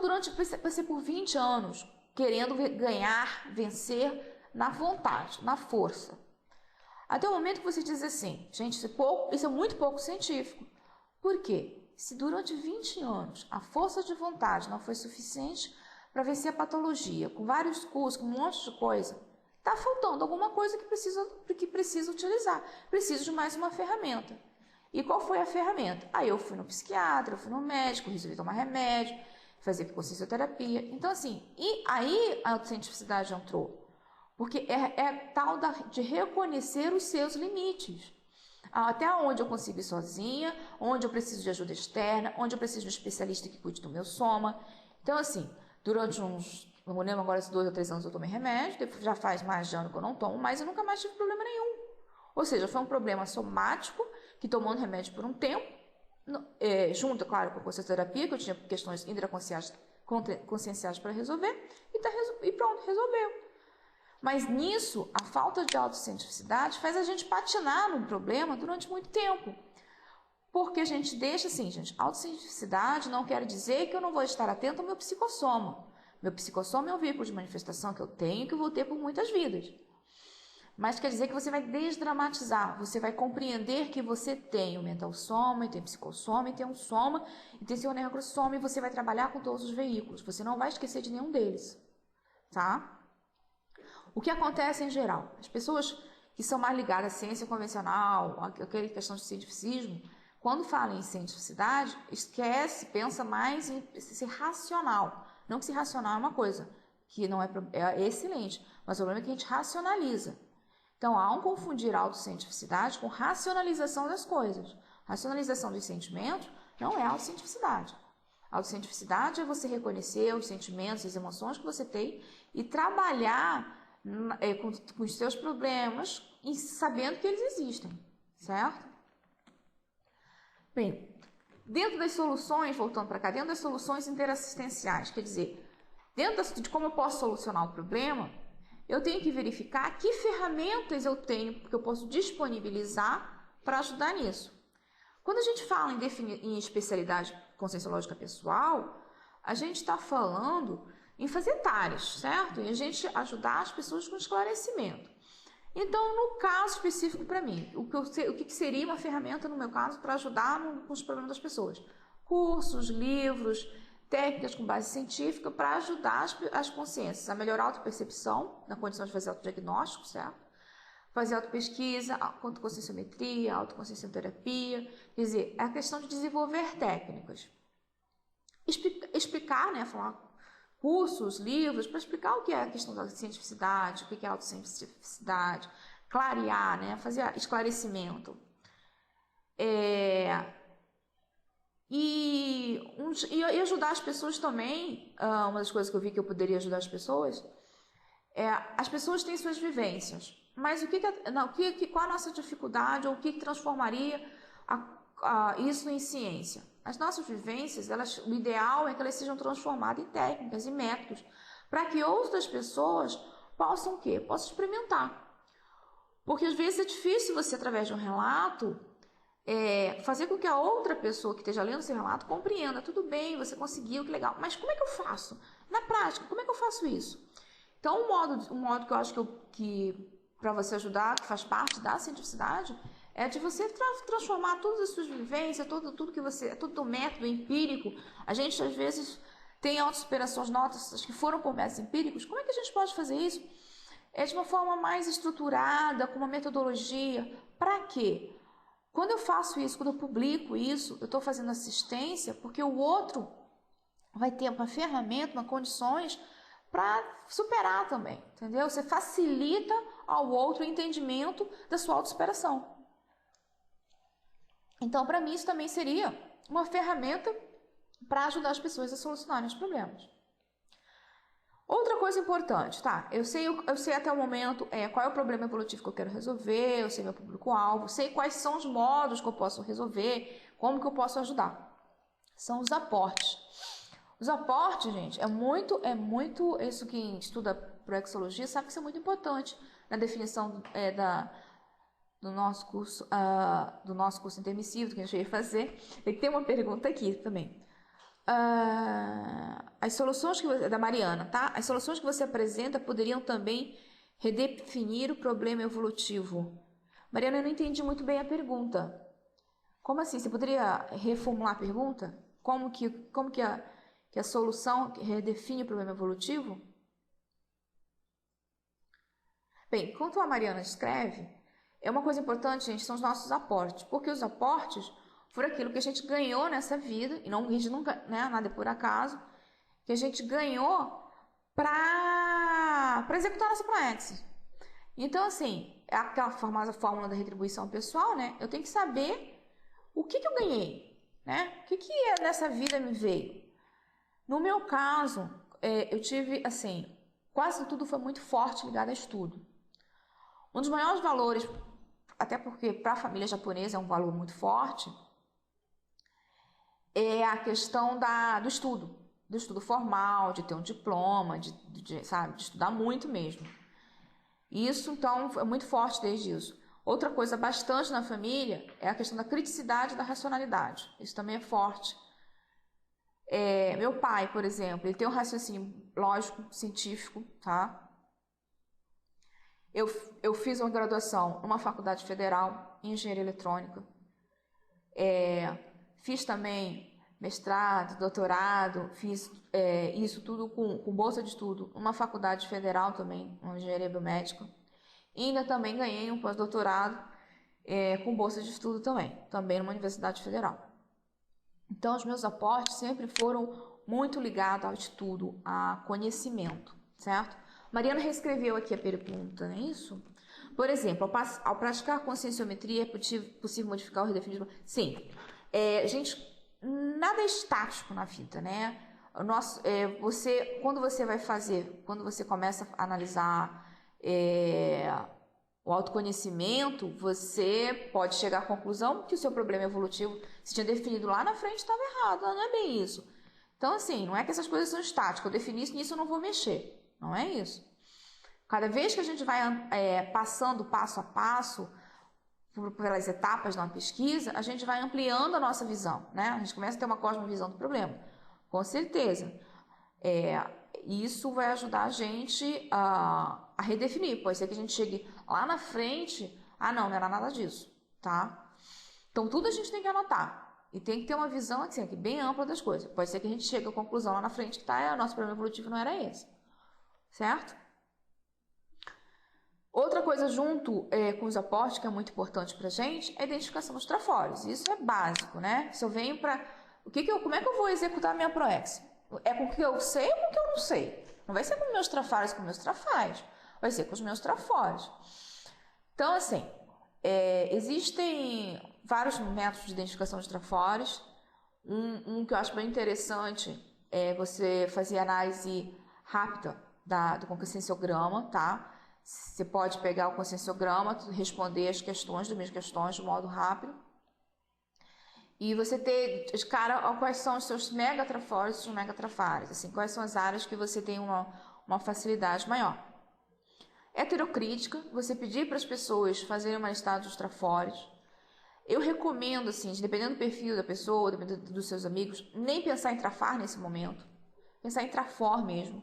passei por 20 anos querendo ganhar, vencer na vontade, na força. Até o momento que você diz assim, gente, isso é muito pouco científico. Por quê? Se durante 20 anos a força de vontade não foi suficiente para vencer a patologia, com vários cursos, com um monte de coisa, está faltando alguma coisa que precisa utilizar. Preciso de mais uma ferramenta. E qual foi a ferramenta? Aí eu fui no psiquiatra, eu fui no médico, resolvi tomar remédio, fazer consciencioterapia. Então, assim, e aí a autocientificidade entrou. Porque é tal de reconhecer os seus limites. Até onde eu consigo ir sozinha, onde eu preciso de ajuda externa, onde eu preciso de um especialista que cuide do meu soma. Então, assim, durante não me lembro agora se 2 ou 3 anos eu tomei remédio, já faz mais de ano que eu não tomo, mas eu nunca mais tive problema nenhum. Ou seja, foi um problema somático, que tomando remédio por um tempo, junto, claro, com a consciencioterapia, que eu tinha questões intraconscienciais para resolver, e pronto, resolveu. Mas nisso, a falta de autocientificidade faz a gente patinar no problema durante muito tempo. Porque a gente deixa assim, gente, autocientificidade não quer dizer que eu não vou estar atento ao meu psicossoma. Meu psicossoma é um veículo de manifestação que eu tenho e que eu vou ter por muitas vidas. Mas quer dizer que você vai desdramatizar, você vai compreender que você tem o mental soma, e tem o psicossoma, e tem um soma, e tem seu negrossoma, e você vai trabalhar com todos os veículos. Você não vai esquecer de nenhum deles, tá? O que acontece em geral? As pessoas que são mais ligadas à ciência convencional, aquela questão de cientificismo, quando fala em cientificidade, esquece, pensa mais em ser racional. Não que ser racional é uma coisa que não é excelente, mas o problema é que a gente racionaliza. Então, há um confundir autocientificidade com racionalização das coisas. Racionalização dos sentimentos não é autocientificidade. Autocientificidade é você reconhecer os sentimentos, as emoções que você tem e trabalhar com os seus problemas e sabendo que eles existem, certo? Bem, dentro das soluções, voltando para cá, dentro das soluções interassistenciais, quer dizer, dentro de como eu posso solucionar o problema, eu tenho que verificar que ferramentas eu tenho que eu posso disponibilizar para ajudar nisso. Quando a gente fala em especialidade conscienciológica pessoal, a gente está falando em fazer TARES, certo? E a gente ajudar as pessoas com esclarecimento. Então, no caso específico para mim, o que seria uma ferramenta, no meu caso, para ajudar com os problemas das pessoas? Cursos, livros, técnicas com base científica para ajudar as consciências a melhorar a autopercepção, na condição de fazer autodiagnóstico, certo? Fazer autopesquisa, autoconscienciometria, autoconsciencioterapia, quer dizer, é a questão de desenvolver técnicas. Explicar, né, falar cursos, livros, para explicar o que é a questão da cientificidade, o que é a autocientificidade, clarear, né, fazer esclarecimento. E ajudar as pessoas também, uma das coisas que eu vi que eu poderia ajudar as pessoas têm suas vivências, mas qual a nossa dificuldade ou o que transformaria isso em ciência? As nossas vivências, o ideal é que elas sejam transformadas em técnicas e métodos para que outras pessoas possam o quê? Possam experimentar. Porque às vezes é difícil você, através de um relato, fazer com que a outra pessoa que esteja lendo esse relato compreenda. Tudo bem, você conseguiu, que legal. Mas como é que eu faço? Na prática, como é que eu faço isso? Então, um modo que eu acho que para você ajudar, que faz parte da cientificidade, é de você transformar todas as suas vivências, tudo que você, todo o método empírico. A gente, às vezes, tem autossuperações notas que foram por métodos empíricos. Como é que a gente pode fazer isso? De uma forma mais estruturada, com uma metodologia. Para quê? Quando eu faço isso, quando eu publico isso, eu estou fazendo assistência porque o outro vai ter uma ferramenta, uma condições para superar também, entendeu? Você facilita ao outro o entendimento da sua autossuperação. Então, para mim, isso também seria uma ferramenta para ajudar as pessoas a solucionarem os problemas. Outra coisa importante, tá? Eu sei até o momento qual é o problema evolutivo que eu quero resolver, eu sei meu público-alvo, sei quais são os modos que eu posso resolver, como que eu posso ajudar. São os aportes. Os aportes, gente, é muito isso que estuda proexologia sabe que isso é muito importante na definição do nosso curso intermissivo que a gente veio fazer. E tem uma pergunta aqui também. As soluções da Mariana, tá? As soluções que você apresenta poderiam também redefinir o problema evolutivo. Mariana, eu não entendi muito bem a pergunta. Como assim? Você poderia reformular a pergunta? Como que a solução redefine o problema evolutivo? Bem, quanto a Mariana escreve, uma coisa importante, gente, são os nossos aportes, porque os aportes foram aquilo que a gente ganhou nessa vida, e não a gente nunca, né, nada é por acaso, que a gente ganhou para executar nossa praxis. Então, assim, é aquela famosa fórmula da retribuição pessoal, né? Eu tenho que saber o que eu ganhei, né? O que nessa vida me veio. No meu caso, eu tive, assim, quase tudo foi muito forte ligado a estudo. Um dos maiores valores, até porque para a família japonesa é um valor muito forte, é a questão do estudo formal, de ter um diploma, de estudar muito mesmo. Isso, então, é muito forte desde isso. Outra coisa bastante na família é a questão da criticidade e da racionalidade. Isso também é forte. Meu pai, por exemplo, ele tem um raciocínio lógico, científico, tá? Eu fiz uma graduação numa faculdade federal em engenharia eletrônica. Fiz também mestrado, doutorado, fiz isso tudo com bolsa de estudo numa faculdade federal também, uma engenharia biomédica. e ainda também ganhei um pós-doutorado com bolsa de estudo também numa universidade federal. Então, os meus aportes sempre foram muito ligados ao estudo, a conhecimento, certo? Mariana reescreveu aqui a pergunta, não é isso? Por exemplo, ao praticar conscienciometria, é possível modificar ou redefinir? Sim. Gente, nada é estático na vida, né? Quando você começa a analisar o autoconhecimento, você pode chegar à conclusão que o seu problema evolutivo, se tinha definido lá na frente, estava errado, não é bem isso. Então, assim, não é que essas coisas são estáticas, eu defini isso, nisso eu não vou mexer, não é isso. Cada vez que a gente vai passando passo a passo pelas etapas de uma pesquisa, a gente vai ampliando a nossa visão, né? A gente começa a ter uma cosmovisão do problema, com certeza. Isso vai ajudar a gente a redefinir. Pode ser que a gente chegue lá na frente, não era nada disso, tá? Então, tudo a gente tem que anotar. E tem que ter uma visão assim, bem ampla das coisas. Pode ser que a gente chegue à conclusão lá na frente que o nosso problema evolutivo não era esse, certo? Outra coisa junto com os aportes, que é muito importante pra gente, é a identificação dos trafores. Isso é básico, né? Se eu venho para... como é que eu vou executar a minha proex? É com o que eu sei ou com o que eu não sei? Não vai ser com meus trafores, com meus trafais. Vai ser com os meus trafores. Então, assim, existem vários métodos de identificação de trafores. Um que eu acho bem interessante é você fazer análise rápida do conscienciograma, tá? Você pode pegar o conscienciograma, responder as minhas questões de modo rápido. E você ter de cara quais são os seus megatrafores e os seus megatrafares. Assim, quais são as áreas que você tem uma facilidade maior. Heterocrítica, você pedir para as pessoas fazerem uma listagem dos trafores. Eu recomendo, assim, dependendo do perfil da pessoa, dependendo dos seus amigos, nem pensar em trafar nesse momento. Pensar em trafor mesmo.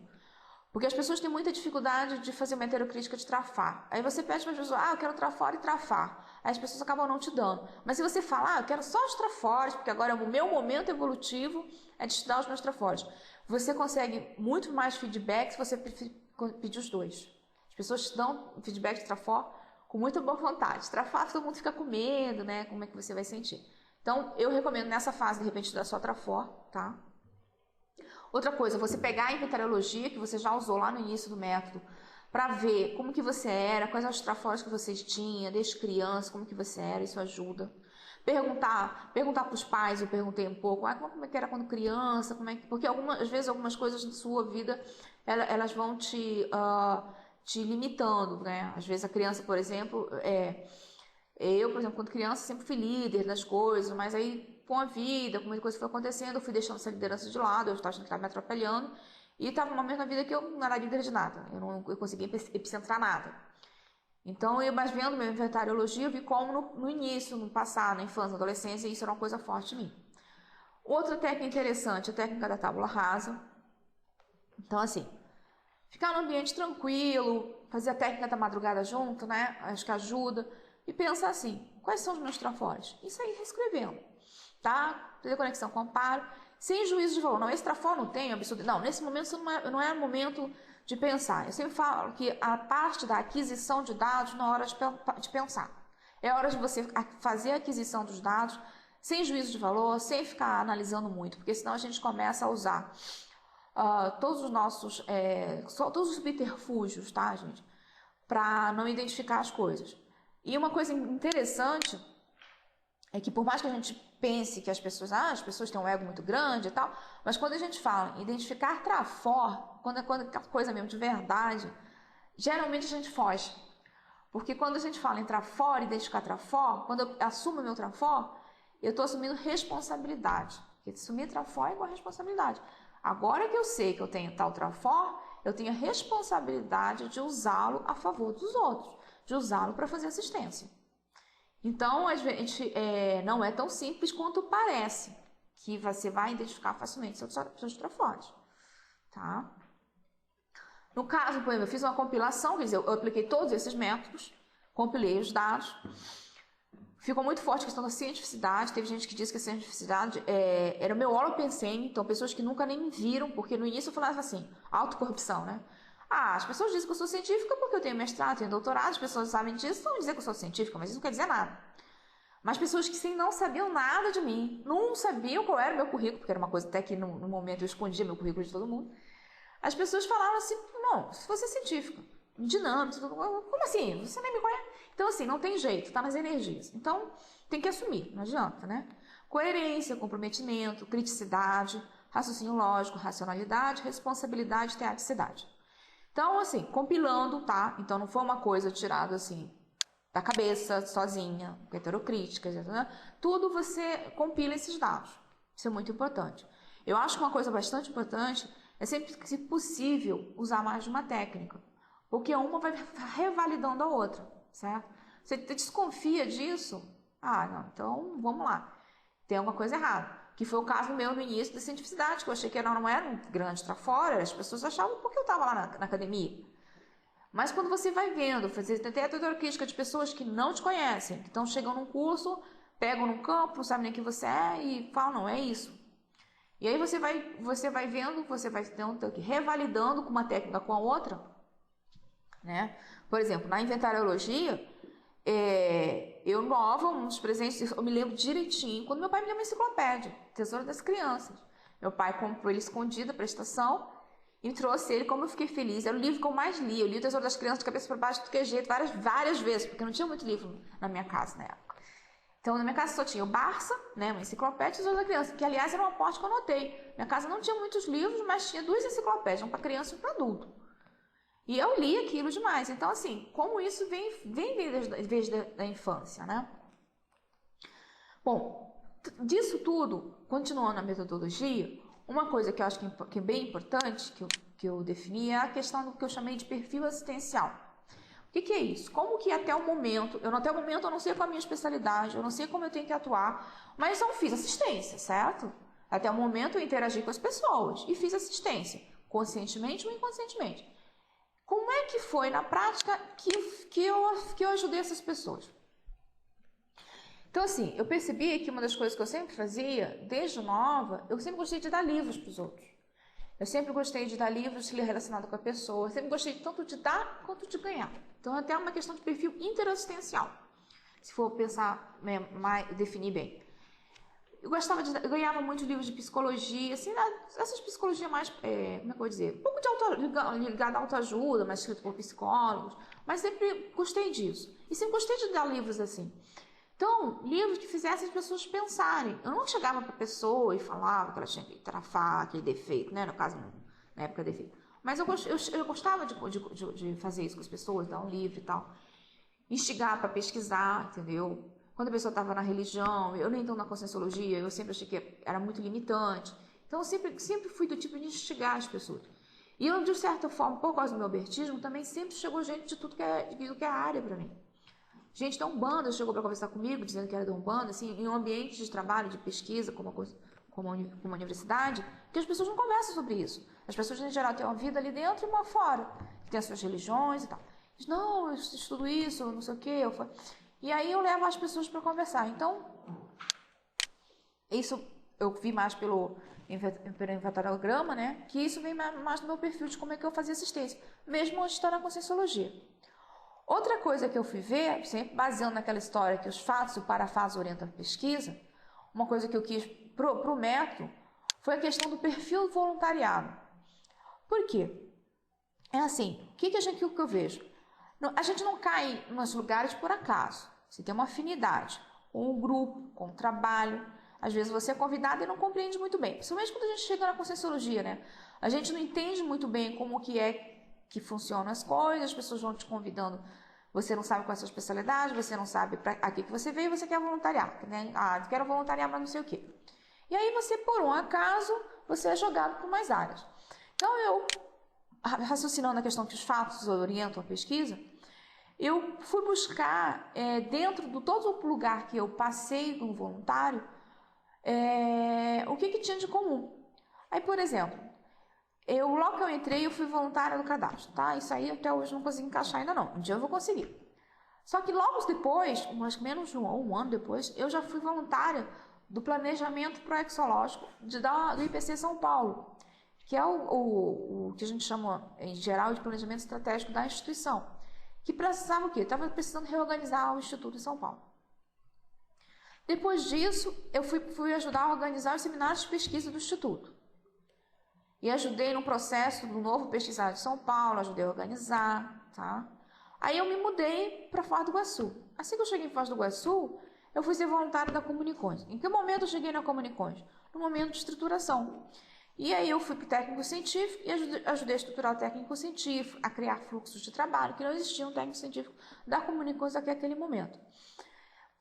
Porque as pessoas têm muita dificuldade de fazer uma heterocrítica de trafar. Aí você pede para as pessoas, eu quero trafor e trafar. Aí as pessoas acabam não te dando. Mas se você falar, eu quero só os trafores, porque agora o meu momento evolutivo é de estudar os meus trafores. Você consegue muito mais feedback se você pedir os dois. As pessoas te dão feedback de trafor com muita boa vontade. Trafar, todo mundo fica com medo, né? Como é que você vai sentir? Então, eu recomendo nessa fase, de repente, estudar só trafor, tá? Outra coisa, você pegar a inventariologia que você já usou lá no início do método para ver como que você era, quais eram os trafores que vocês tinham, desde criança, como que você era, isso ajuda. Perguntar para os pais, eu perguntei um pouco, como é que era quando criança, porque às vezes algumas coisas da sua vida, elas vão te limitando, né? Às vezes a criança, por exemplo, eu, por exemplo, quando criança, sempre fui líder das coisas, mas aí com a vida, com muita coisa que foi acontecendo, eu fui deixando essa liderança de lado, eu estava achando que estava me atrapalhando, e estava num momento na vida que eu não era líder de nada, eu conseguia epicentrar nada. Então, mas vendo meu inventariologia, eu vi como no início, no passado, na infância, na adolescência, isso era uma coisa forte em mim. Outra técnica interessante, a técnica da tábula rasa. Então, assim, ficar num ambiente tranquilo, fazer a técnica da madrugada junto, né? Acho que ajuda. E pensar assim, quais são os meus trafores? Isso aí, reescrevendo, tá? Fazer conexão, comparo, sem juízo de valor. Não, esse trafor não tem, absurdo. Não, nesse momento isso não é momento de pensar. Eu sempre falo que a parte da aquisição de dados não é hora de pensar. É hora de você fazer a aquisição dos dados sem juízo de valor, sem ficar analisando muito, porque senão a gente começa a usar todos os subterfúgios, tá, gente? Para não identificar as coisas. E uma coisa interessante é que por mais que a gente pense que as pessoas têm um ego muito grande e tal, mas quando a gente fala em identificar trafor, quando é coisa mesmo de verdade, geralmente a gente foge. Porque quando a gente fala em trafor, identificar trafor, quando eu assumo meu trafor, eu estou assumindo responsabilidade. Porque assumir trafor é igual a responsabilidade. Agora que eu sei que eu tenho tal trafor, eu tenho a responsabilidade de usá-lo a favor dos outros, de usá-lo para fazer assistência. Então, a gente não é tão simples quanto parece, que você vai identificar facilmente seus trafores, tá? No caso, por exemplo, eu fiz uma compilação, quer dizer, eu apliquei todos esses métodos, compilei os dados, ficou muito forte a questão da cientificidade. Teve gente que disse que a cientificidade era o meu holopensene, então pessoas que nunca nem me viram, porque no início eu falava assim, autocorrupção, né? As pessoas dizem que eu sou científica porque eu tenho mestrado, tenho doutorado, as pessoas sabem disso, vão dizer que eu sou científica, mas isso não quer dizer nada. Mas pessoas que sim não sabiam nada de mim, não sabiam qual era o meu currículo, porque era uma coisa até que no momento eu escondia meu currículo de todo mundo. As pessoas falavam assim, não, se você é científica, dinâmica, como assim? Você nem me conhece. Então assim, não tem jeito, tá nas energias. Então tem que assumir, não adianta, né? Coerência, comprometimento, criticidade, raciocínio lógico, racionalidade, responsabilidade e teaticidade. Então assim, compilando, tá? Então não foi uma coisa tirada assim da cabeça, sozinha, heterocrítica, né? Tudo você compila esses dados. Isso é muito importante. Eu acho que uma coisa bastante importante é sempre, se possível, usar mais de uma técnica, porque uma vai revalidando a outra, certo? Você desconfia disso? Não, então vamos lá. Tem alguma coisa errada. Que foi o caso meu no início da cientificidade, que eu achei que não era um grande para fora, as pessoas achavam porque eu estava lá na academia. Mas quando você vai vendo, tem a teoria crítica de pessoas que não te conhecem, que estão chegando num curso, pegam num campo, não sabem nem quem você é e falam, não, é isso. E aí você vai vendo, você vai revalidando com uma técnica com a outra, né? Por exemplo, na inventariologia, eu nova, uns presentes, eu me lembro direitinho, quando meu pai me deu uma enciclopédia, Tesouro das Crianças. Meu pai comprou ele escondido, a prestação, e trouxe ele, como eu fiquei feliz. Era o livro que eu mais li. Eu li o Tesouro das Crianças de cabeça para baixo, do que jeito, várias vezes, porque não tinha muito livro na minha casa na época. Então, na minha casa só tinha o Barça, né, uma enciclopédia e o Tesouro da Criança, que, aliás, era um aporte que eu anotei. Minha casa não tinha muitos livros, mas tinha 2 enciclopédias, uma para criança e para adulto. E eu li aquilo demais. Então, assim, como isso vem desde a infância, né? Bom, disso tudo, continuando a metodologia, uma coisa que eu acho que é bem importante, que eu defini, é a questão do que eu chamei de perfil assistencial. O que é isso? Como que até o momento eu não sei qual é a minha especialidade, eu não sei como eu tenho que atuar, mas eu fiz assistência, certo? Até o momento eu interagi com as pessoas e fiz assistência, conscientemente ou inconscientemente. Como é que foi na prática que eu ajudei essas pessoas? Então, assim, eu percebi que uma das coisas que eu sempre fazia, desde nova, eu sempre gostei de dar livros para os outros. Eu sempre gostei de dar livros relacionados com a pessoa. Eu sempre gostei tanto de dar quanto de ganhar. Então, é até uma questão de perfil interassistencial, se for pensar, definir bem. Eu ganhava muitos livros de psicologia, assim, essas psicologias mais, como é que eu vou dizer? Um pouco ligada à autoajuda, mas escrito por psicólogos. Mas sempre gostei disso. E sempre gostei de dar livros assim. Então, livros que fizessem as pessoas pensarem. Eu não chegava para a pessoa e falava que ela tinha que trafar aquele defeito, né? No caso, na época, defeito. Mas eu gostava de fazer isso com as pessoas, dar um livro e tal. Instigar para pesquisar, entendeu? Quando a pessoa estava na religião, eu nem estou na conscienciologia, eu sempre achei que era muito limitante. Então, eu sempre fui do tipo de instigar as pessoas. E eu, de certa forma, por causa do meu abertismo, também sempre chegou gente de tudo que é área para mim. Gente da Umbanda chegou para conversar comigo, dizendo que era da Umbanda, assim, em um ambiente de trabalho, de pesquisa, como uma universidade, que as pessoas não conversam sobre isso. As pessoas, em geral, têm uma vida ali dentro e uma fora, que tem as suas religiões e tal. Diz, não, eu estudo isso, não sei o quê. E aí eu levo as pessoas para conversar. Então, isso eu vi mais pelo inventariograma, né? Que isso vem mais no meu perfil de como é que eu fazia assistência, mesmo antes de estar na conscienciologia. Outra coisa que eu fui ver, sempre baseando naquela história que os fatos e o parafaso orientam a pesquisa, uma coisa que eu quis pro método foi a questão do perfil voluntariado. Por quê? É assim, o que eu vejo? A gente não cai nos lugares por acaso. Você tem uma afinidade com um grupo, com um trabalho. Às vezes você é convidado e não compreende muito bem. Principalmente quando a gente chega na conscienciologia, né? A gente não entende muito bem como que funcionam as coisas, as pessoas vão te convidando, você não sabe qual é a sua especialidade, você não sabe para que você veio e você quer voluntariar, né? Quero voluntariar, mas não sei o quê. E aí você, por um acaso, você é jogado por mais áreas. Então eu, raciocinando a questão que os fatos orientam a pesquisa, eu fui buscar, dentro de todo o lugar que eu passei como voluntário, o que tinha de comum. Aí, por exemplo, logo que eu entrei, eu fui voluntária do cadastro, tá? Isso aí até hoje não consegui encaixar ainda não. Um dia eu vou conseguir. Só que logo depois, mais ou menos um ano depois, eu já fui voluntária do planejamento proexológico do IPC São Paulo, que é o que a gente chama, em geral, de planejamento estratégico da instituição, que precisava o quê? Estava precisando reorganizar o Instituto em São Paulo. Depois disso, eu fui ajudar a organizar os seminários de pesquisa do Instituto. E ajudei no processo do novo pesquisário de São Paulo, ajudei a organizar, tá? Aí eu me mudei para Foz do Iguaçu. Assim que eu cheguei em Foz do Iguaçu, eu fui ser voluntária da Comunicões. Em que momento eu cheguei na Comunicões? No momento de estruturação. E aí eu fui para o técnico científico e ajudei a estruturar o técnico científico, a criar fluxos de trabalho, que não existia um técnico científico da Comunicões até aquele momento.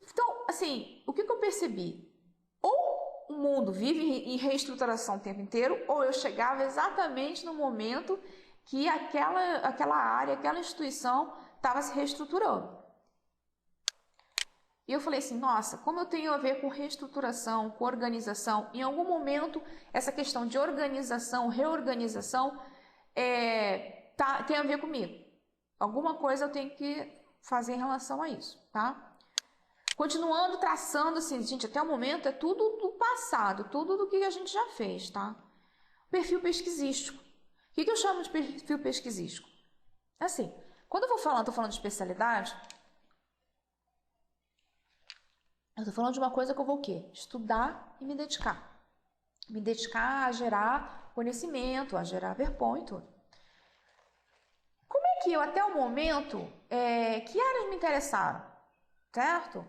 Então, assim, o que eu percebi? Ou o mundo vive em reestruturação o tempo inteiro, ou eu chegava exatamente no momento que aquela área, aquela instituição estava se reestruturando. E eu falei assim, nossa, como eu tenho a ver com reestruturação, com organização, em algum momento essa questão de organização, reorganização tem a ver comigo. Alguma coisa eu tenho que fazer em relação a isso, tá? Continuando traçando, assim, gente, até o momento é tudo do passado, tudo do que a gente já fez, tá? Perfil pesquisístico. O que eu chamo de perfil pesquisístico? Assim, quando eu vou falando, estou falando de especialidade, eu estou falando de uma coisa que eu vou o quê? Estudar e me dedicar. Me dedicar a gerar conhecimento, a gerar verpon e tudo. Como é que eu, até o momento, que áreas me interessaram? Certo?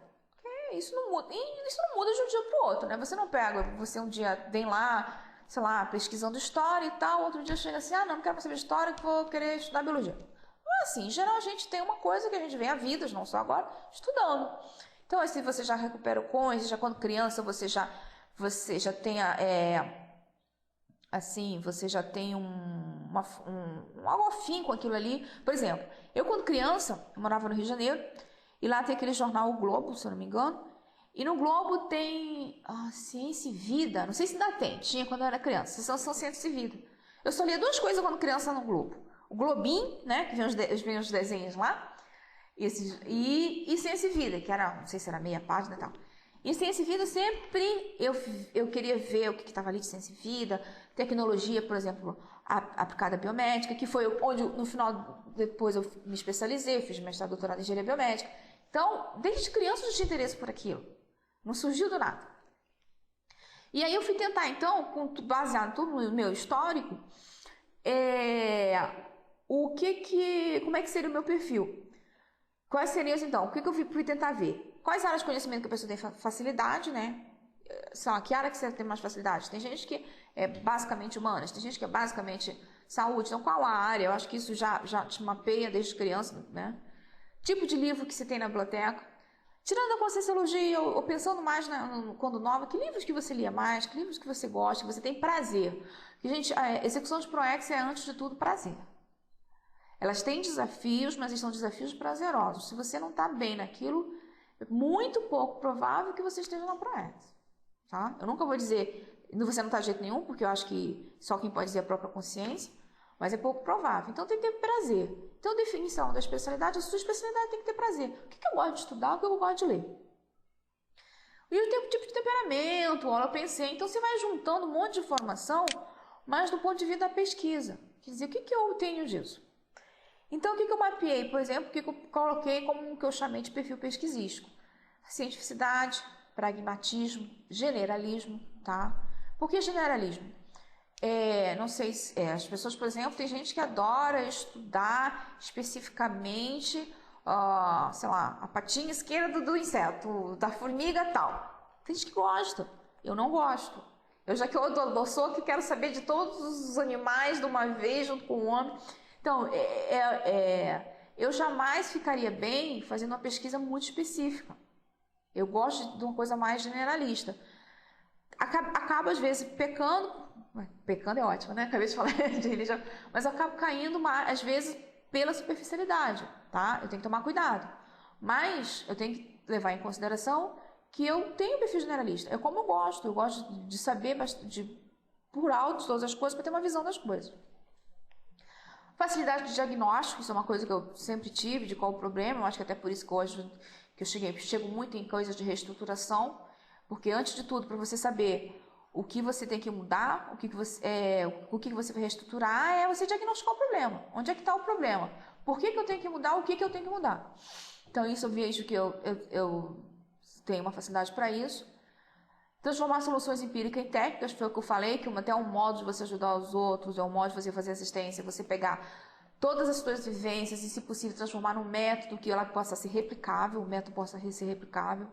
Isso não muda. E isso não muda de um dia para o outro, né? Você não pega, você um dia vem lá, sei lá, pesquisando história e tal, outro dia chega assim, não quero mais saber história, que vou querer estudar biologia. Não é assim. Em geral, a gente tem uma coisa que a gente vem a vidas, não só agora, estudando. Então, assim, você já recupera o CONS, já quando criança você já tem você já tem algo afim com aquilo ali. Por exemplo, eu quando criança, eu morava no Rio de Janeiro, e lá tem aquele jornal O Globo, se eu não me engano, e no Globo tem Ciência e Vida, não sei se ainda tem, tinha quando eu era criança, são Ciência e Vida. Eu só lia duas coisas quando criança no Globo. O Globinho, né, que vinha os desenhos lá, e Ciência e Vida, que era, não sei se era meia página e tal. E Ciência e Vida sempre eu queria ver o que estava ali de Ciência e Vida, tecnologia, por exemplo, aplicada à biomédica, que foi onde no final, depois eu me especializei, eu fiz mestrado, doutorado em engenharia biomédica. Então, desde criança eu já tinha interesse por aquilo. Não surgiu do nada. E aí eu fui tentar, então, baseado tudo no meu histórico, como é que seria o meu perfil? Quais seriam, então, o que eu fui tentar ver? Quais áreas de conhecimento que a pessoa tem facilidade, né? Que área que você tem mais facilidade? Tem gente que é basicamente humanas, tem gente que é basicamente saúde. Então, qual a área? Eu acho que isso já te mapeia desde criança, né? Tipo de livro que você tem na biblioteca. Tirando a conscienciologia, ou pensando mais quando nova, que livros que você lia mais, que livros que você gosta, que você tem prazer. Que, gente, a execução de ProEx é, antes de tudo, prazer. Elas têm desafios, mas são desafios prazerosos. Se você não está bem naquilo, é muito pouco provável que você esteja na ProEx. Tá? Eu nunca vou dizer, você não está de jeito nenhum, porque eu acho que só quem pode dizer é a própria consciência, mas é pouco provável. Então tem que ter prazer. Então, definição da especialidade, a sua especialidade tem que ter prazer. O que eu gosto de estudar, o que eu gosto de ler. E o tipo de temperamento, eu pensei. Então, você vai juntando um monte de informação, mas do ponto de vista da pesquisa. Quer dizer, o que eu tenho disso? Então, o que eu mapeei? Por exemplo, o que eu coloquei como o que eu chamei de perfil pesquisístico? Cientificidade, pragmatismo, generalismo, tá? Por que generalismo? Não sei se... as pessoas, por exemplo, tem gente que adora estudar especificamente, sei lá, a patinha esquerda do inseto, da formiga e tal. Tem gente que gosta, eu não gosto. Já que eu sou que quero saber de todos os animais de uma vez, junto com o homem. Então, eu jamais ficaria bem fazendo uma pesquisa muito específica. Eu gosto de uma coisa mais generalista. Acaba, às vezes, pecando é ótimo, né? Acabei de falar de religião, mas eu acabo caindo, às vezes, pela superficialidade, tá? Eu tenho que tomar cuidado. Mas eu tenho que levar em consideração que eu tenho perfil generalista. Eu gosto de saber por alto de todas as coisas para ter uma visão das coisas. Facilidade de diagnóstico, isso é uma coisa que eu sempre tive, de qual o problema, eu acho que até por isso que hoje que eu chego muito em coisas de reestruturação, porque antes de tudo, para você saber O que você tem que mudar, o que você vai reestruturar é você diagnosticar o problema. Onde é que está o problema? Por que eu tenho que mudar? O que eu tenho que mudar? Então, isso eu vejo que eu tenho uma facilidade para isso. Transformar soluções empíricas em técnicas, foi o que eu falei, que até um modo de você ajudar os outros, é um modo de você fazer assistência, você pegar todas as suas vivências e, se possível, transformar num método que ela possa ser replicável, o método possa ser replicável.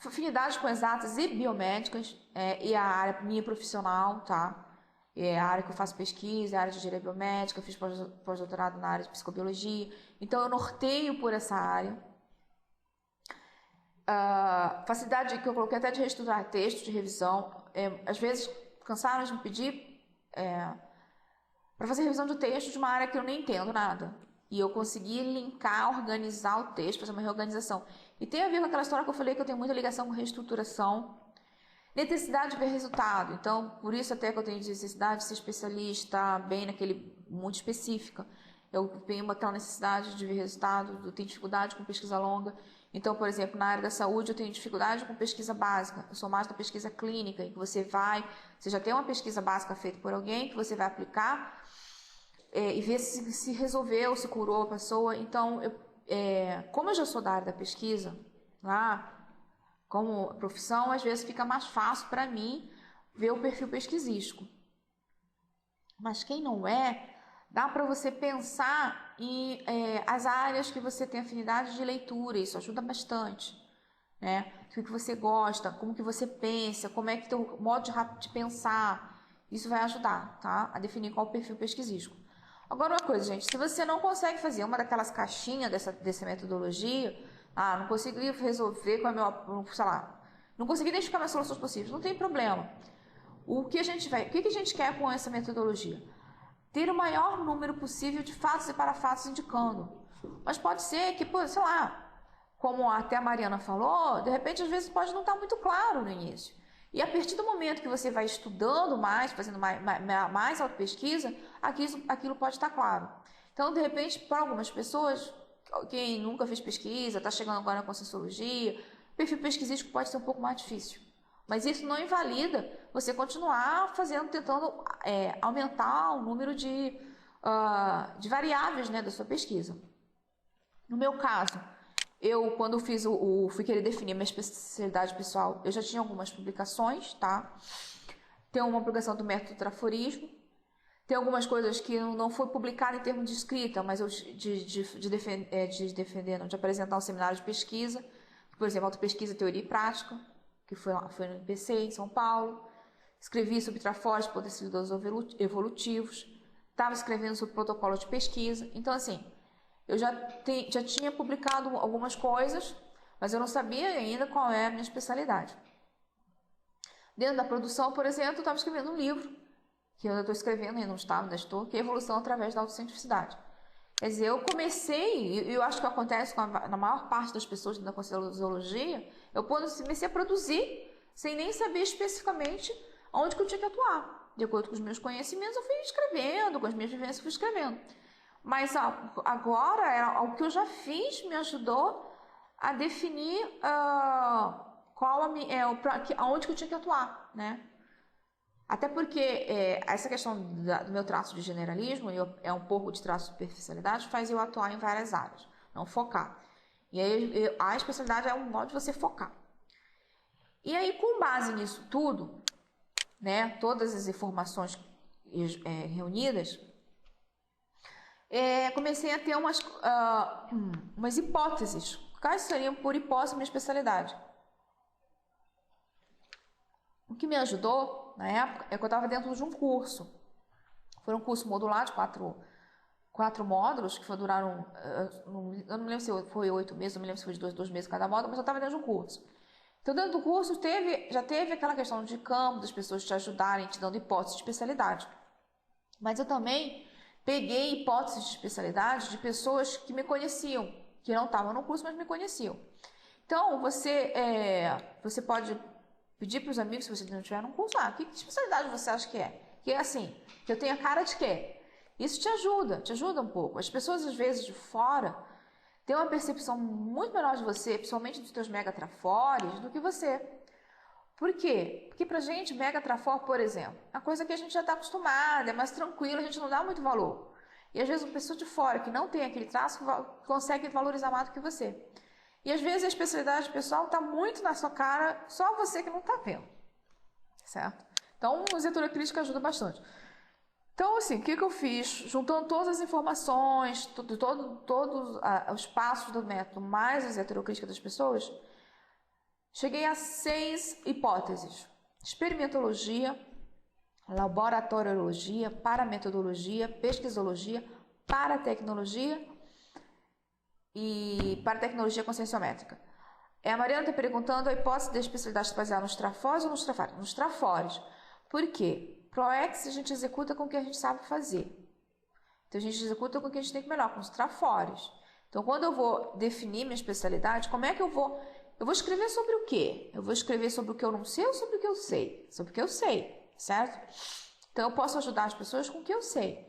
Afinidade com exatas e biomédicas, e a área minha profissional, tá? É a área que eu faço pesquisa, a área de engenharia biomédica, fiz pós-doutorado na área de psicobiologia, então eu norteio por essa área. Facilidade que eu coloquei até de reestruturar texto, de revisão, às vezes cansaram de me pedir para fazer revisão de texto de uma área que eu nem entendo nada. E eu consegui linkar, organizar o texto, fazer uma reorganização. E tem a ver com aquela história que eu falei que eu tenho muita ligação com reestruturação. Necessidade de ver resultado. Então, por isso até que eu tenho necessidade de ser especialista bem naquele muito específica. Eu tenho aquela necessidade de ver resultado, eu tenho dificuldade com pesquisa longa. Então, por exemplo, na área da saúde eu tenho dificuldade com pesquisa básica. Eu sou mais da pesquisa clínica, em que você já tem uma pesquisa básica feita por alguém, que você vai aplicar e ver se resolveu, se curou a pessoa. Então, como eu já sou da área da pesquisa, como profissão, às vezes fica mais fácil para mim ver o perfil pesquisístico. Mas quem não dá para você pensar em as áreas que você tem afinidade de leitura, isso ajuda bastante, né? O que você gosta, como que você pensa, como é que teu modo de pensar, isso vai ajudar, tá? A definir qual o perfil pesquisístico. Agora uma coisa, gente, se você não consegue fazer uma daquelas caixinhas dessa metodologia, não consegui resolver com a meu, sei lá, não consegui identificar minhas soluções possíveis, não tem problema. O que a gente quer com essa metodologia? Ter o maior número possível de fatos e parafatos indicando. Mas pode ser que, sei lá, como até a Mariana falou, de repente às vezes pode não estar muito claro no início. E a partir do momento que você vai estudando mais, fazendo mais autopesquisa, aquilo pode estar claro. Então, de repente, para algumas pessoas, quem nunca fez pesquisa, está chegando agora na Conscienciologia, o perfil pesquisístico pode ser um pouco mais difícil. Mas isso não invalida você continuar tentando aumentar o número de variáveis, né, da sua pesquisa. No meu caso, quando fui querer definir minha especialidade pessoal, eu já tinha algumas publicações, tá? Tem uma publicação do método traforismo, tem algumas coisas que não foi publicada em termos de escrita, mas eu de apresentar um seminário de pesquisa, por exemplo, autopesquisa, teoria e prática, que foi no IPC, em São Paulo. Escrevi sobre trafores, potencializadores evolutivos, estava escrevendo sobre protocolo de pesquisa. Então, assim, eu já tinha publicado algumas coisas, mas eu não sabia ainda qual é a minha especialidade. Dentro da produção, por exemplo, eu estava escrevendo um livro, que eu estou escrevendo, ainda estou, que é Evolução através da Autocientificidade. Quer dizer, eu comecei, e eu acho que acontece na maior parte das pessoas da Conscienciologia, eu comecei a produzir sem nem saber especificamente onde que eu tinha que atuar. De acordo com os meus conhecimentos, eu fui escrevendo, com as minhas vivências, eu fui escrevendo. Mas agora, o que eu já fiz me ajudou a definir aonde que eu tinha que atuar, né? Até porque essa questão do meu traço de generalismo, um pouco de traço de superficialidade, faz eu atuar em várias áreas, não focar. E aí a especialidade é um modo de você focar. E aí, com base nisso tudo, né, todas as informações reunidas, comecei a ter umas hipóteses. Quais seriam, por hipótese, minha especialidade? O que me ajudou, na época, é que eu estava dentro de um curso. Foi um curso modular de quatro módulos, que duraram, eu não me lembro se foi 8 meses, não me lembro se foi de 2 meses cada módulo, mas eu estava dentro de um curso. Então, dentro do curso, já teve aquela questão de campo, das pessoas te ajudarem, te dando hipóteses de especialidade. Mas eu também peguei hipóteses de especialidade de pessoas que me conheciam, que não estavam no curso, mas me conheciam. Então, você pode pedir para os amigos, se você não tiver no curso, que especialidade você acha que é? Que é assim, que eu tenho a cara de quê? Isso te ajuda um pouco. As pessoas, às vezes, de fora, têm uma percepção muito melhor de você, principalmente dos teus megatrafores, do que você. Por quê? Porque pra gente, Mega Trafor, por exemplo, é uma coisa que a gente já está acostumada, é mais tranquilo, a gente não dá muito valor. E às vezes uma pessoa de fora que não tem aquele traço consegue valorizar mais do que você. E às vezes a especialidade pessoal está muito na sua cara, só você que não está vendo. Certo? Então, o leitura crítica ajuda bastante. Então, assim, o que eu fiz? Juntando todas as informações, todos os passos do método, mais as heterocríticas das pessoas, cheguei a 6 hipóteses. Experimentologia, laboratoriologia, parametodologia, pesquisologia, paratecnologia e paratecnologia conscienciométrica. A Mariana está perguntando a hipótese da especialidade baseada nos trafores ou nos trafores? Nos trafores. Por quê? ProEx a gente executa com o que a gente sabe fazer. Então a gente executa com o que a gente tem que melhor, com os trafores. Então quando eu vou definir minha especialidade, como é que eu vou... Eu vou escrever sobre o quê? Eu vou escrever sobre o que eu não sei ou sobre o que eu sei? Sobre o que eu sei, certo? Então eu posso ajudar as pessoas com o que eu sei.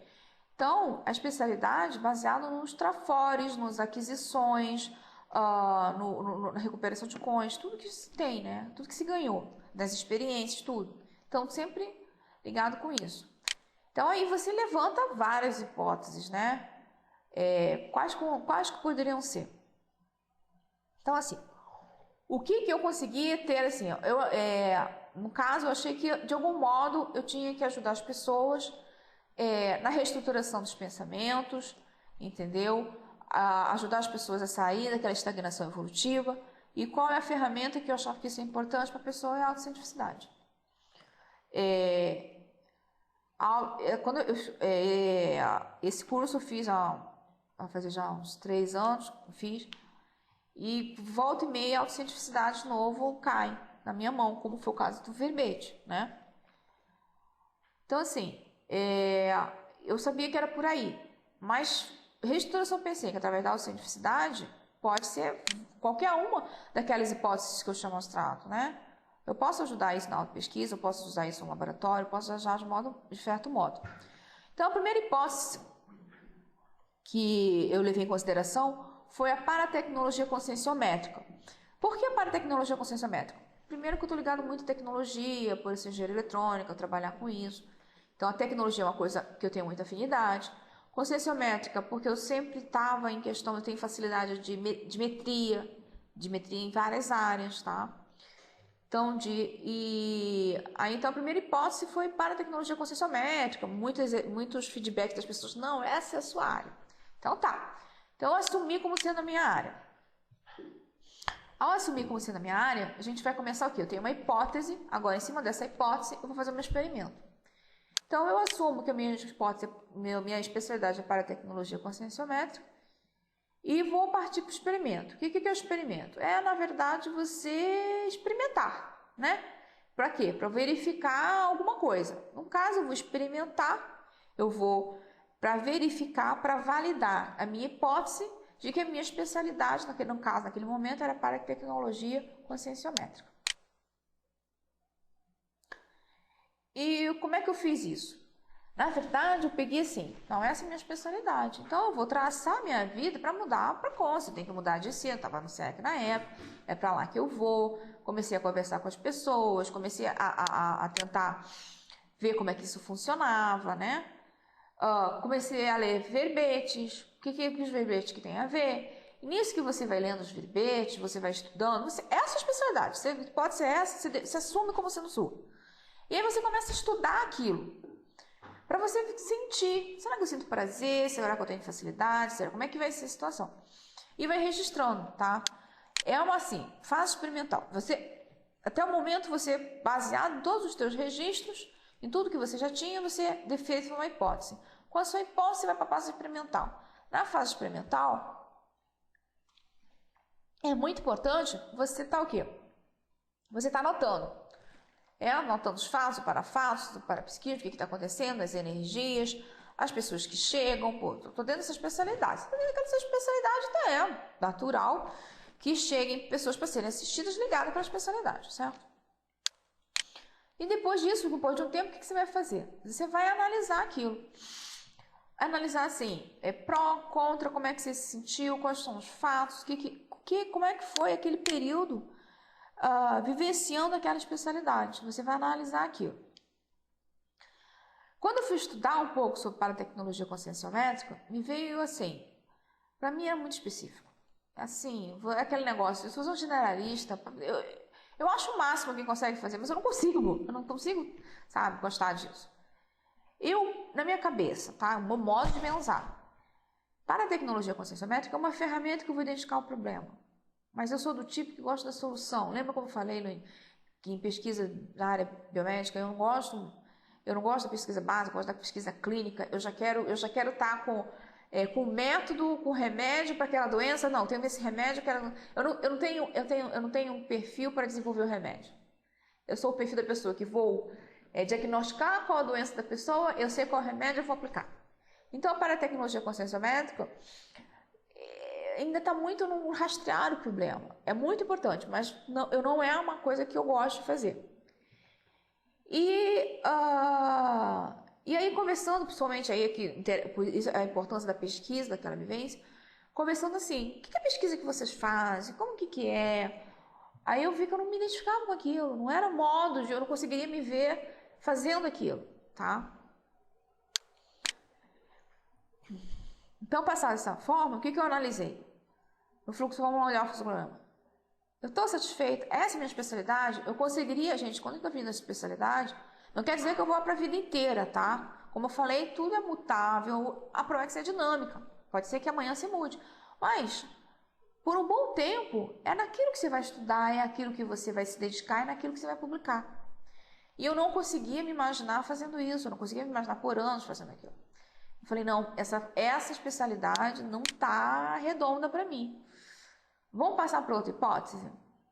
Então, a especialidade baseada nos trafores, nas aquisições, na recuperação de coins, tudo que se tem, né? Tudo que se ganhou, das experiências, tudo. Então, sempre ligado com isso. Então, aí você levanta várias hipóteses, né? Quais que poderiam ser? Então, assim, o que eu consegui ter, assim, no caso, eu achei que, de algum modo, eu tinha que ajudar as pessoas na reestruturação dos pensamentos, entendeu? Ajudar as pessoas a sair daquela estagnação evolutiva. E qual é a ferramenta que eu achava que isso é importante para a pessoa? É a autocientificidade. Esse curso eu fiz vai fazer já uns 3 anos, fiz, e volta e meia a autocientificidade de novo cai na minha mão, como foi o caso do verbete, né? Então, assim, eu sabia que era por aí, mas reestruturação pensênica através da autocientificidade pode ser qualquer uma daquelas hipóteses que eu chamo abstrato, né? Eu posso ajudar isso na auto-pesquisa, eu posso usar isso no laboratório, eu posso ajudar de certo modo. Então, a primeira hipótese que eu levei em consideração foi a paratecnologia conscienciométrica. Por que a paratecnologia conscienciométrica? Primeiro que eu estou ligado muito à tecnologia, por ser engenharia eletrônica, eu trabalhar com isso. Então, a tecnologia é uma coisa que eu tenho muita afinidade. Conscienciométrica, porque eu sempre estava em questão, eu tenho facilidade de metria em várias áreas, tá? Então, então, a primeira hipótese foi para a tecnologia conscienciométrica, muitos feedbacks das pessoas, não, essa é a sua área. Então, tá. Então, eu assumi como sendo a minha área. Ao assumir como sendo a minha área, a gente vai começar o quê? Eu tenho uma hipótese, agora em cima dessa hipótese, eu vou fazer um experimento. Então, eu assumo que a minha hipótese, minha especialidade é para a tecnologia conscienciométrica e vou partir para o experimento. O que é o experimento? Na verdade, você experimentar, né? Para quê? Para verificar alguma coisa. No caso, eu vou experimentar, para verificar, para validar a minha hipótese de que a minha especialidade, naquele momento, era para a tecnologia conscienciométrica. E como é que eu fiz isso? Na verdade, eu peguei assim, não, essa é a minha especialidade. Então, eu vou traçar a minha vida para mudar para Consci. Tem que mudar de si, eu estava no SEC na época, é para lá que eu vou. Comecei a conversar com as pessoas, comecei a tentar ver como é que isso funcionava, né? Comecei a ler verbetes. O que os verbetes que tem a ver? E nisso que você vai lendo os verbetes, você vai estudando, essa é a sua especialidade. Pode ser essa, você assume como sendo sua. E aí você começa a estudar aquilo. Para você sentir, será que eu sinto prazer? Será que eu tenho facilidade? Como é que vai ser a situação? E vai registrando, tá? Assim, fase experimental. Até o momento, baseado em todos os seus registros, em tudo que você já tinha, você fez uma hipótese. Com a sua hipótese, você vai para a fase experimental. Na fase experimental, é muito importante você o quê? Você está anotando. Anotando os fatos, o parapsiquismo, o que está acontecendo, as energias, as pessoas que chegam. Estou dentro dessa especialidade. Estou dentro dessa especialidade, natural, que cheguem pessoas para serem assistidas ligadas para a especialidade, certo? E depois disso, depois de um tempo, o que você vai fazer? Você vai analisar aquilo. Analisar assim, pró, contra, como é que você se sentiu, quais são os fatos, como é que foi aquele período vivenciando aquela especialidade. Você vai analisar aquilo. Quando eu fui estudar um pouco sobre paratecnologia conscienciométrica, me veio assim, para mim era muito específico. Assim, aquele negócio, eu sou um generalista, eu acho o máximo quem consegue fazer, mas eu não consigo, sabe, gostar disso. Na minha cabeça, tá, o meu modo de pensar, paratecnologia conscienciométrica é uma ferramenta que eu vou identificar o problema. Mas eu sou do tipo que gosta da solução. Lembra como eu falei que em pesquisa na área biomédica eu não gosto da pesquisa básica, eu gosto da pesquisa clínica. Eu já quero estar com método, com remédio para aquela doença. Não, tenho esse remédio, eu não tenho um perfil para desenvolver o remédio. Eu sou o perfil da pessoa que vou diagnosticar qual a doença da pessoa, eu sei qual remédio eu vou aplicar. Então, para a tecnologia conscienciométrica, ainda está muito no rastrear o problema. É muito importante, mas não é uma coisa que eu gosto de fazer. E aí, conversando, principalmente aí, a importância da pesquisa, daquela vivência, conversando assim, o que é a pesquisa que vocês fazem? Como que é? Aí eu vi que eu não me identificava com aquilo, não era modo de, eu não conseguiria me ver fazendo aquilo, tá? Então, passar dessa forma, o que eu analisei? No fluxo, vamos olhar o fluxograma. Eu estou satisfeita? Essa é a minha especialidade? Eu conseguiria, gente, quando eu vim nessa especialidade, não quer dizer que eu vou para a vida inteira, tá? Como eu falei, tudo é mutável, a ProEx é dinâmica. Pode ser que amanhã se mude. Mas, por um bom tempo, é naquilo que você vai estudar, é aquilo que você vai se dedicar, é naquilo que você vai publicar. E eu não conseguia me imaginar fazendo isso, eu não conseguia me imaginar por anos fazendo aquilo. Eu falei, não, essa especialidade não está redonda para mim. Vamos passar para outra hipótese,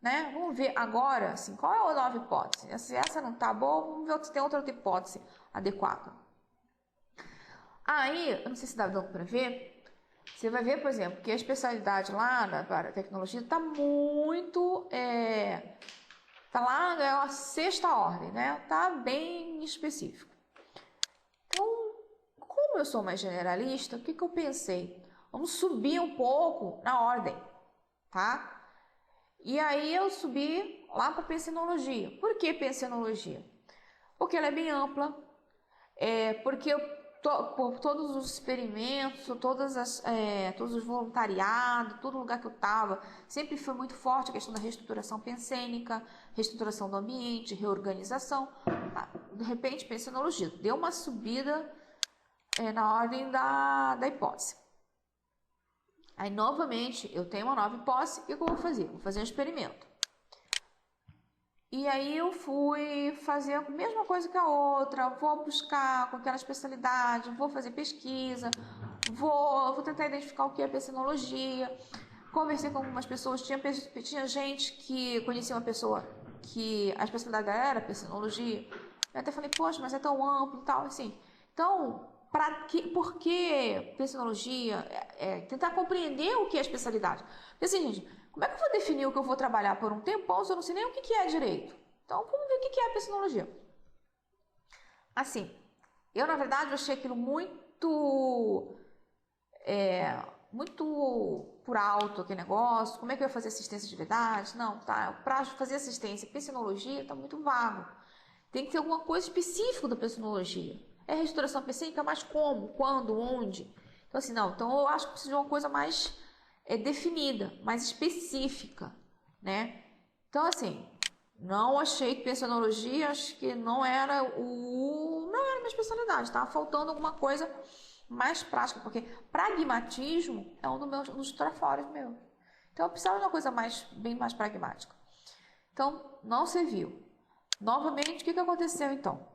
né? Vamos ver agora, assim, qual é a nova hipótese? Se essa não está boa, vamos ver se tem outra hipótese adequada. Aí, eu não sei se dá para ver, você vai ver, por exemplo, que a especialidade lá da tecnologia está muito, está lá na sexta ordem, né? Está bem específico. Então, como eu sou mais generalista, o que eu pensei? Vamos subir um pouco na ordem, tá? E aí eu subi lá para pensinologia. Por que pensinologia? Porque ela é bem ampla, porque por todos os experimentos, todos os voluntariados, todo lugar que eu estava, sempre foi muito forte a questão da reestruturação pensênica, reestruturação do ambiente, reorganização. De repente, pensinologia deu uma subida na ordem da hipótese. Aí, novamente, eu tenho uma nova hipótese, e o que eu vou fazer? Vou fazer um experimento. E aí eu fui fazer a mesma coisa que a outra, vou buscar com aquela especialidade, vou fazer pesquisa, vou tentar identificar o que é pensinologia. Conversei com algumas pessoas, tinha gente que conhecia uma pessoa que a especialidade dela era pensinologia. Eu até falei, poxa, mas é tão amplo e tal, assim. Então, por que pensinologia? Tentar compreender o que é especialidade. Porque assim, gente, como é que eu vou definir o que eu vou trabalhar por um tempão se eu não sei nem o que é direito? Então, vamos ver o que é a pensinologia. Assim, eu na verdade achei aquilo muito por alto, aquele negócio. Como é que eu ia fazer assistência de verdade? Não, tá, para fazer assistência, pensinologia, tá muito vago. Tem que ter alguma coisa específica da pensinologia. É restauração pensênica, mas como, quando, onde? Então, assim, não. Então, eu acho que precisa de uma coisa mais definida, mais específica, né? Então, assim, não achei que pensinologia, acho que não era minha especialidade, tava faltando alguma coisa mais prática, porque pragmatismo é um dos trafores meus. Então, eu precisava de uma coisa bem mais pragmática. Então, não serviu. Novamente, o que aconteceu, então?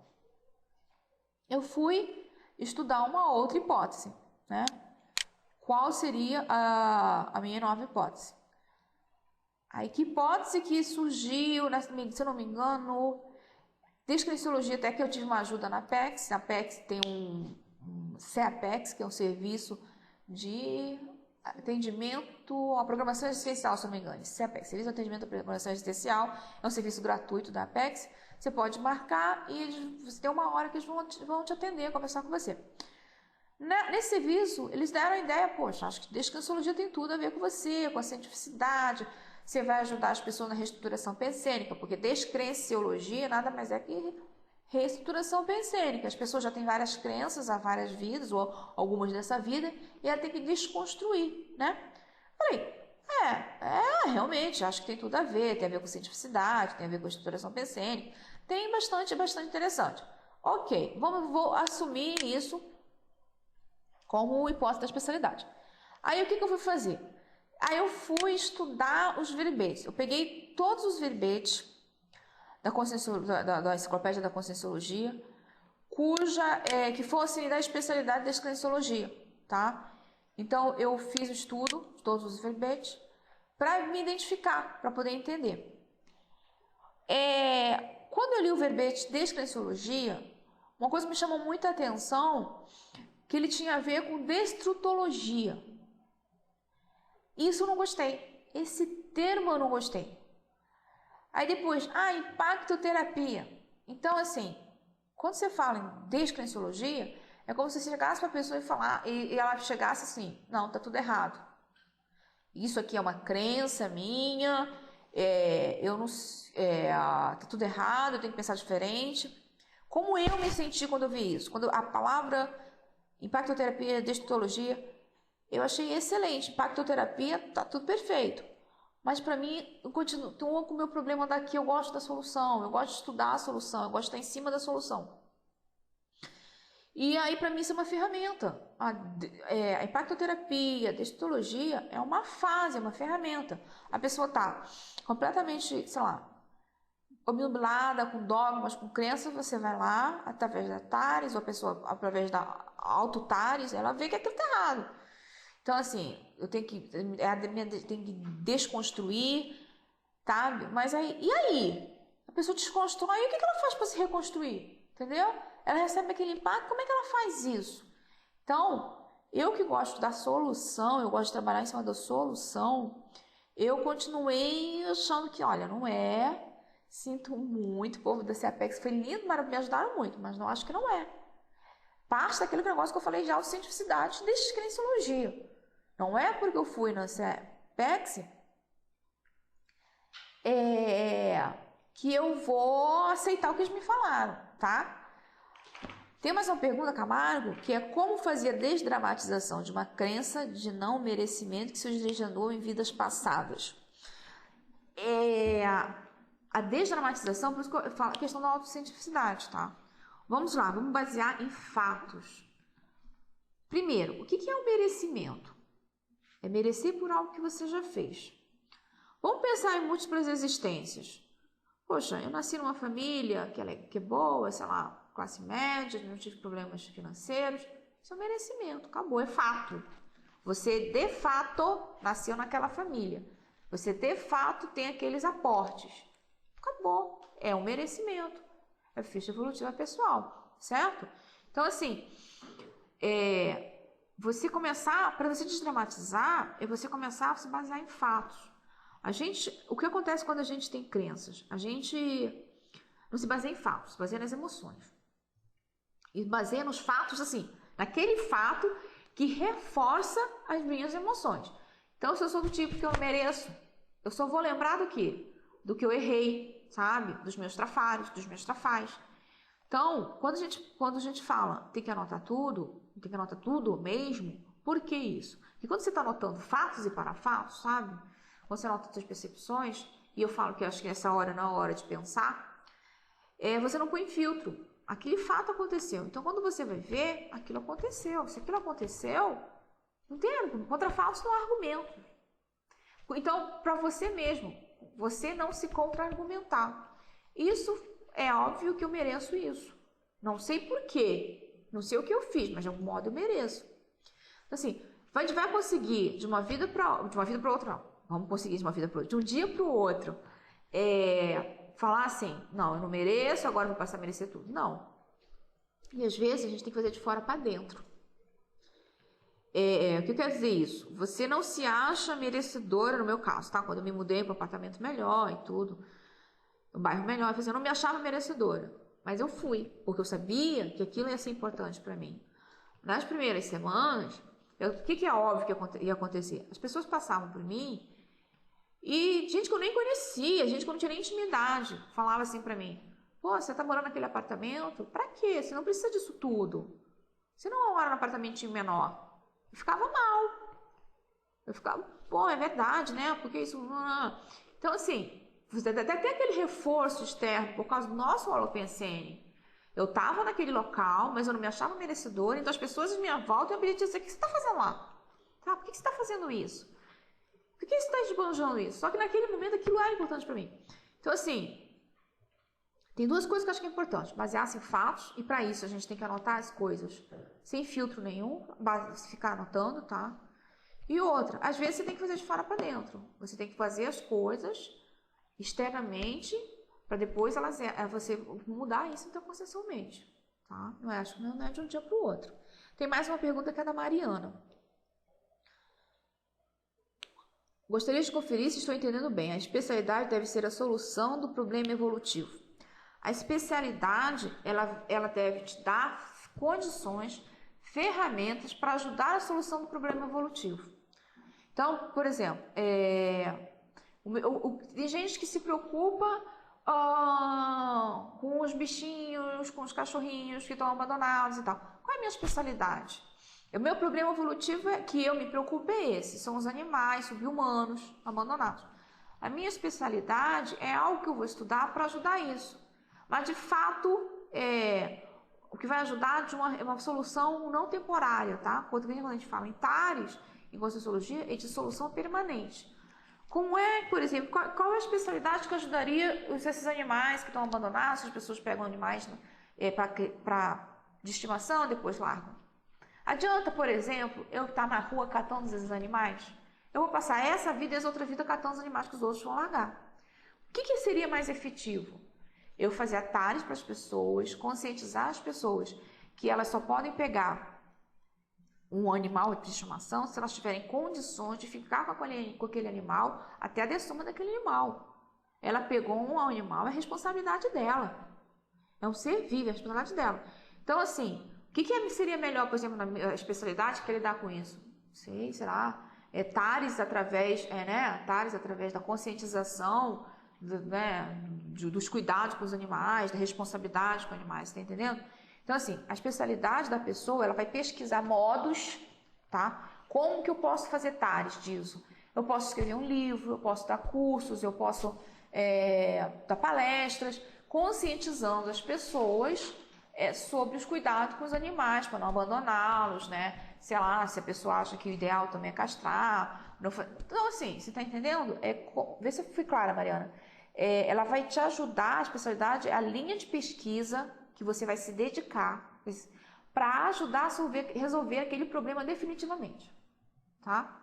Eu fui estudar uma outra hipótese, né? Qual seria a minha nova hipótese? Aí, que hipótese que surgiu, se eu não me engano, desde que a Kinesiologia, até que eu tive uma ajuda na Apex. A Apex tem um CAPEX, que é um serviço de atendimento à programação existencial, se eu não me engano. CAPEX, Serviço de Atendimento à Programação Existencial, é um serviço gratuito da Apex. Você pode marcar e você tem uma hora que eles vão te atender, conversar com você. Nesse serviço, eles deram a ideia, poxa, acho que desde que a Kinesiologia tem tudo a ver com você, com a cientificidade. Você vai ajudar as pessoas na reestruturação pensênica, porque descrenciologia nada mais é que reestruturação pensênica. As pessoas já têm várias crenças há várias vidas, ou algumas dessa vida, e ela tem que desconstruir, né? Falei, realmente, acho que tem tudo a ver, tem a ver com cientificidade, tem a ver com estruturação pensênica, tem bastante interessante. Ok, vou assumir isso como hipótese da especialidade. Aí o que eu fui fazer? Aí eu fui estudar os verbetes. Eu peguei todos os verbetes da enciclopédia da Conscienciologia, que fossem da especialidade da Descrenciologia, tá? Então eu fiz o estudo de todos os verbetes para me identificar, para poder entender. Quando eu li o verbete Descrenciologia, uma coisa me chamou muita atenção, que ele tinha a ver com destrutologia. Isso eu não gostei. Esse termo eu não gostei. Aí depois, impactoterapia. Então, assim, quando você fala em descrenciologia, é como se você chegasse para a pessoa e ela chegasse assim, não, tá tudo errado. Isso aqui é uma crença minha, tá tudo errado, eu tenho que pensar diferente. Como eu me senti quando eu vi isso? Quando a palavra impactoterapia, destrutologia, eu achei excelente. Impactoterapia, tá tudo perfeito. Mas para mim, eu continuo com o meu problema daqui, eu gosto da solução, eu gosto de estudar a solução, eu gosto de estar em cima da solução. E aí, para mim, isso é uma ferramenta. A impactoterapia, a destrutologia é uma fase, é uma ferramenta. A pessoa está completamente, sei lá, obnubilada, com dogmas, com crenças, você vai lá, através da TARES, ou a pessoa, através da auto-TARES, ela vê que aquilo está errado. Então, assim, eu tenho que desconstruir, sabe? Mas aí, e aí? A pessoa desconstrói, e o que ela faz para se reconstruir? Entendeu? Ela recebe aquele impacto, como é que ela faz isso? Então, eu que gosto da solução, eu gosto de trabalhar em cima da solução, eu continuei achando que, olha, não é, sinto muito, o povo da CEAPEX foi lindo, mas me ajudaram muito, mas não acho que não é. Parte daquele negócio que eu falei de autocientificidade e descrenciologia. Não é porque eu fui na CEAPEX que eu vou aceitar o que eles me falaram, tá? Tem mais uma pergunta, Camargo, que é como fazer a desdramatização de uma crença de não merecimento que se originou em vidas passadas. A desdramatização, por isso que eu falo a questão da autocientificidade, tá? Vamos lá, vamos basear em fatos. Primeiro, o que é o merecimento? É merecer por algo que você já fez. Vamos pensar em múltiplas existências. Poxa, eu nasci numa família que é boa, sei lá, classe média, não tive problemas financeiros. Isso é um merecimento, acabou, é fato. Você, de fato, nasceu naquela família. Você, de fato, tem aqueles aportes. Acabou, é um merecimento. É ficha evolutiva pessoal, certo? Então, assim, para você desdramatizar, é você começar a se basear em fatos. O que acontece quando a gente tem crenças? A gente não se baseia em fatos, se baseia nas emoções. E baseia nos fatos, assim, naquele fato que reforça as minhas emoções. Então, se eu sou do tipo que eu mereço, eu só vou lembrar do quê? Do que eu errei, sabe? Dos meus trafares, dos meus trafais. Então, quando a gente fala tem que anotar tudo mesmo, por que isso? Porque quando você está anotando fatos e parafatos, sabe? Quando você anota suas percepções, e eu falo que eu acho que essa hora não é a hora de pensar, você não põe filtro. Aquele fato aconteceu. Então, quando você vai ver, aquilo aconteceu. Se aquilo aconteceu, não tem argumento. Contra fatos não há argumento. Então, para você mesmo, você não se contra-argumentar. Isso é óbvio que eu mereço isso. Não sei por quê. Não sei o que eu fiz, mas de algum modo eu mereço. Então, assim, vai conseguir de uma vida para outra, não. Vamos conseguir de uma vida para outra. De um dia para o outro. Falar assim, não, eu não mereço, agora eu vou passar a merecer tudo. Não. E às vezes a gente tem que fazer de fora para dentro. O que quer dizer isso? Você não se acha merecedora, no meu caso, tá? Quando eu me mudei para um apartamento melhor e tudo, um bairro melhor, eu não me achava merecedora. Mas eu fui, porque eu sabia que aquilo ia ser importante para mim. Nas primeiras semanas, o que é óbvio que ia acontecer? As pessoas passavam por mim E gente que eu nem conhecia, gente que eu não tinha nem intimidade, falava assim pra mim: pô, você tá morando naquele apartamento? Pra quê? Você não precisa disso tudo. Você não mora num apartamentinho menor. Eu ficava mal. Eu ficava, pô, é verdade, né? Porque isso. Então, assim, você até tem aquele reforço externo por causa do nosso holopensene. Eu tava naquele local, mas eu não me achava merecedora, então as pessoas à minha volta iam me dizer: o que você tá fazendo lá? Tá? Por que você tá fazendo isso? Por que você está esbanjando isso? Só que naquele momento aquilo era importante para mim. Então, assim, tem duas coisas que eu acho que é importante. Basear-se em fatos, e para isso a gente tem que anotar as coisas sem filtro nenhum, ficar anotando, tá? E outra, às vezes você tem que fazer de fora para dentro. Você tem que fazer as coisas externamente para depois você mudar isso então consciencialmente, tá? Não é, acho que não é de um dia para o outro. Tem mais uma pergunta que é da Mariana. Gostaria de conferir se estou entendendo bem. A especialidade deve ser a solução do problema evolutivo. A especialidade, ela deve te dar condições, ferramentas para ajudar a solução do problema evolutivo. Então, por exemplo, tem gente que se preocupa com os bichinhos, com os cachorrinhos que estão abandonados e tal. Qual é a minha especialidade? O meu problema evolutivo que eu me preocupo é esse, são os animais sub-humanos abandonados. A minha especialidade é algo que eu vou estudar para ajudar isso. Mas, de fato, o que vai ajudar de uma solução não temporária, tá? Quando a gente fala em TARES, em Conscienciologia, é de solução permanente. Como é, por exemplo, qual é a especialidade que ajudaria esses animais que estão abandonados, as pessoas pegam animais de estimação e depois largam? Adianta, por exemplo, eu estar na rua catando esses animais? Eu vou passar essa vida e as outras vidas catando os animais que os outros vão largar. O que seria mais efetivo? Eu fazer atalhos para as pessoas, conscientizar as pessoas que elas só podem pegar um animal de estimação se elas tiverem condições de ficar com aquele animal até a dessoma daquele animal. Ela pegou um animal, é responsabilidade dela. É um ser vivo, é responsabilidade dela. Então, assim, o que seria melhor, por exemplo, na especialidade que lidar com isso? Sei lá, TARES através da conscientização, dos cuidados com os animais, da responsabilidade com os animais, tá entendendo? Então, assim, a especialidade da pessoa, ela vai pesquisar modos, tá? Como que eu posso fazer TARES disso? Eu posso escrever um livro, eu posso dar cursos, eu posso dar palestras, conscientizando as pessoas sobre os cuidados com os animais, para não abandoná-los, né? Sei lá, se a pessoa acha que o ideal também é castrar. Então, assim, você está entendendo? Vê se eu fui clara, Mariana. Ela vai te ajudar, a especialidade é a linha de pesquisa que você vai se dedicar para ajudar a resolver aquele problema definitivamente, tá?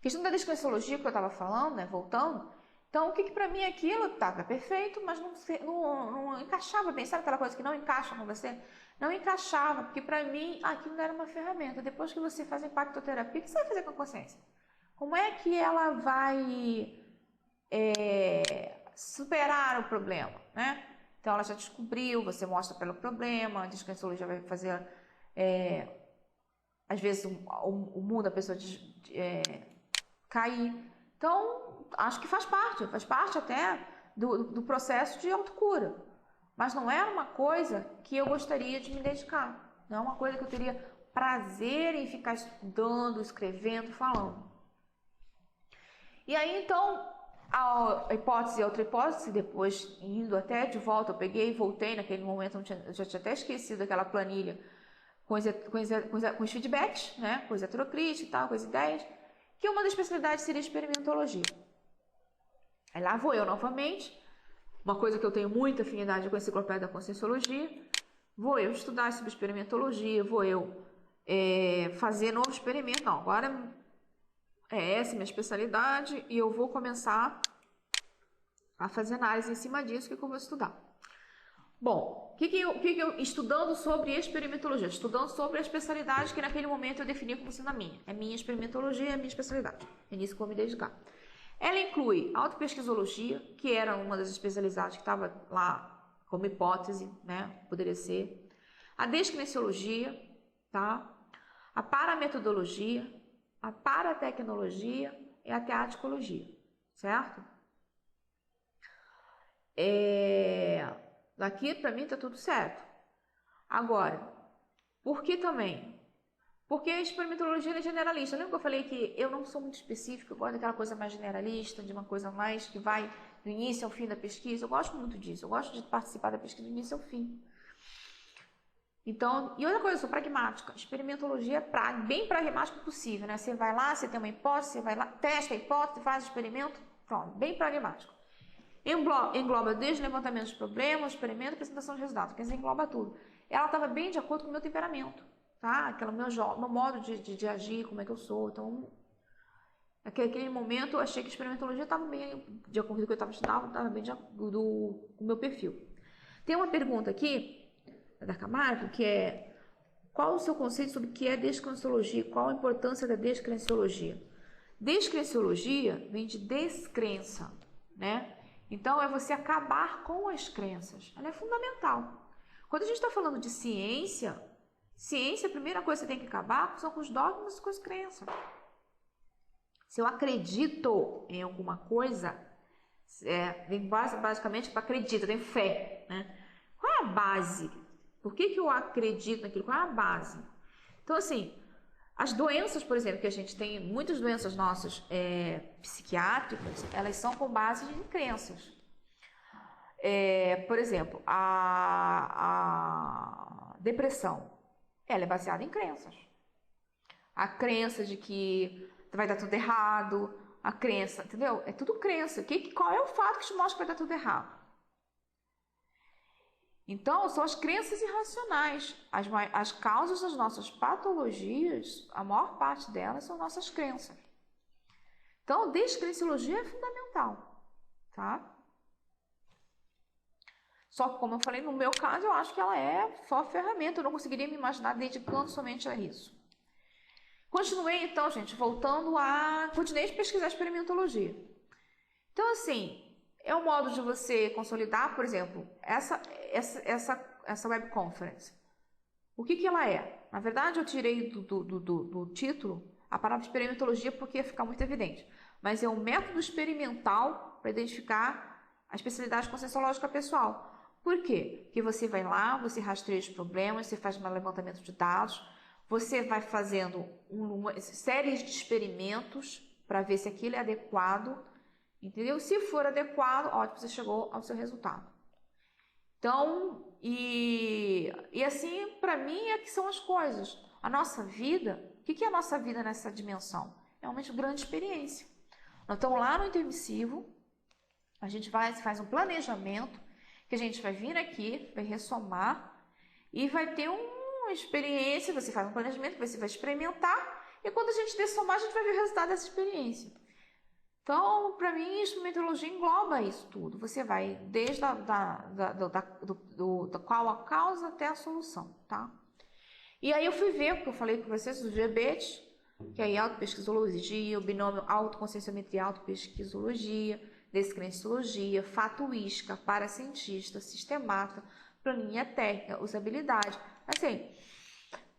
Questão da desconscienciologia que eu estava falando, né? Voltando. Então, o que para mim aquilo estava perfeito, mas não encaixava bem. Sabe aquela coisa que não encaixa com você? Não encaixava, porque para mim aquilo não era uma ferramenta. Depois que você faz impactoterapia, o que você vai fazer com a consciência? Como é que ela vai superar o problema, né? Então, ela já descobriu, você mostra para ela o problema, a desconscienciologia vai fazer, às vezes, o mundo da pessoa cair. Então, acho que faz parte até do processo de autocura. Mas não é uma coisa que eu gostaria de me dedicar. Não é uma coisa que eu teria prazer em ficar estudando, escrevendo, falando. E aí, então, a hipótese e a outra hipótese, depois indo até de volta, eu peguei e voltei naquele momento, eu já tinha até esquecido aquela planilha com os feedbacks, né? Com os heterocríticos e tal, com as ideias, que uma das especialidades seria experimentologia. Aí lá vou eu novamente, uma coisa que eu tenho muita afinidade com a enciclopédia da conscienciologia, vou eu estudar sobre experimentologia, vou eu fazer novo experimento. Não, agora essa é minha especialidade e eu vou começar a fazer análise em cima disso, que eu vou estudar. Bom, estudando sobre experimentologia, estudando sobre a especialidade que naquele momento eu defini como sendo a minha. É minha experimentologia, é minha especialidade. É nisso que eu vou me dedicar. Ela inclui autopesquisologia, que era uma das especialidades que estava lá como hipótese, né? Poderia ser. A deskinesiologia, tá? a parametodologia, a paratecnologia e a teaticologia, certo? Aqui para mim tá tudo certo. Agora, por que também? Porque a experimentologia é generalista. Lembra que eu falei que eu não sou muito específica, eu gosto daquela coisa mais generalista, de uma coisa mais que vai do início ao fim da pesquisa. Eu gosto muito disso, eu gosto de participar da pesquisa do início ao fim. Então, e outra coisa, eu sou pragmática. Experimentologia é bem pragmática possível, né? Você vai lá, você tem uma hipótese, você vai lá, testa a hipótese, faz o experimento, pronto, bem pragmático. Engloba desde levantamento de problemas, experimento, apresentação de resultados, quer dizer, engloba tudo. Ela estava bem de acordo com o meu temperamento, tá? Aquele meu modo de agir, como é que eu sou. Então, naquele momento, eu achei que a experimentologia estava bem de acordo com o que eu estava estudando, estava bem de acordo com o meu perfil. Tem uma pergunta aqui da Camargo, que é: qual o seu conceito sobre o que é descrenciologia? Qual a importância da descrenciologia? Descrenciologia vem de descrença, né? Então, é você acabar com as crenças. Ela é fundamental. Quando a gente está falando de ciência, a primeira coisa que você tem que acabar são com os dogmas e com as crenças. Se eu acredito em alguma coisa, vem basicamente para acredito, eu tenho fé, né? Qual é a base? Por que eu acredito naquilo? Qual é a base? Então, assim, as doenças, por exemplo, que a gente tem, muitas doenças nossas psiquiátricas, elas são com base em crenças. Por exemplo, a depressão, ela é baseada em crenças. A crença de que vai dar tudo errado, a crença, entendeu? É tudo crença. Qual é o fato que te mostra que vai dar tudo errado? Então, são as crenças irracionais. As causas das nossas patologias, a maior parte delas são nossas crenças. Então, a descrenciologia é fundamental, tá? Só que, como eu falei, no meu caso, eu acho que ela é só ferramenta. Eu não conseguiria me imaginar dedicando somente a isso. Continuei, então, gente, continuei a pesquisar experimentologia. Então, assim, é um modo de você consolidar, por exemplo, essa web conference. O que ela é? Na verdade, eu tirei do título a palavra experimentologia porque ia ficar muito evidente. Mas é um método experimental para identificar a especialidade conscienciológica pessoal. Por quê? Porque você vai lá, você rastreia os problemas, você faz um levantamento de dados, você vai fazendo séries de experimentos para ver se aquilo é adequado, entendeu? Se for adequado, ótimo, você chegou ao seu resultado. Então, e assim, para mim, é que são as coisas. A nossa vida, o que é a nossa vida nessa dimensão? É uma grande experiência. Nós estamos lá no intermissivo, a gente faz um planejamento, que a gente vai vir aqui, vai ressomar e vai ter uma experiência, você faz um planejamento, você vai experimentar, e quando a gente dessomar, a gente vai ver o resultado dessa experiência. Então, para mim, a experimentologia engloba isso tudo. Você vai desde qual a causa até a solução, tá? E aí eu fui ver, porque eu falei com vocês, os GBETs, que é autopesquisologia, o binômio autoconscienciometria e autopesquisologia, descrenciologia, fatuística, paracientista, sistemata, planilha técnica, usabilidade. Assim,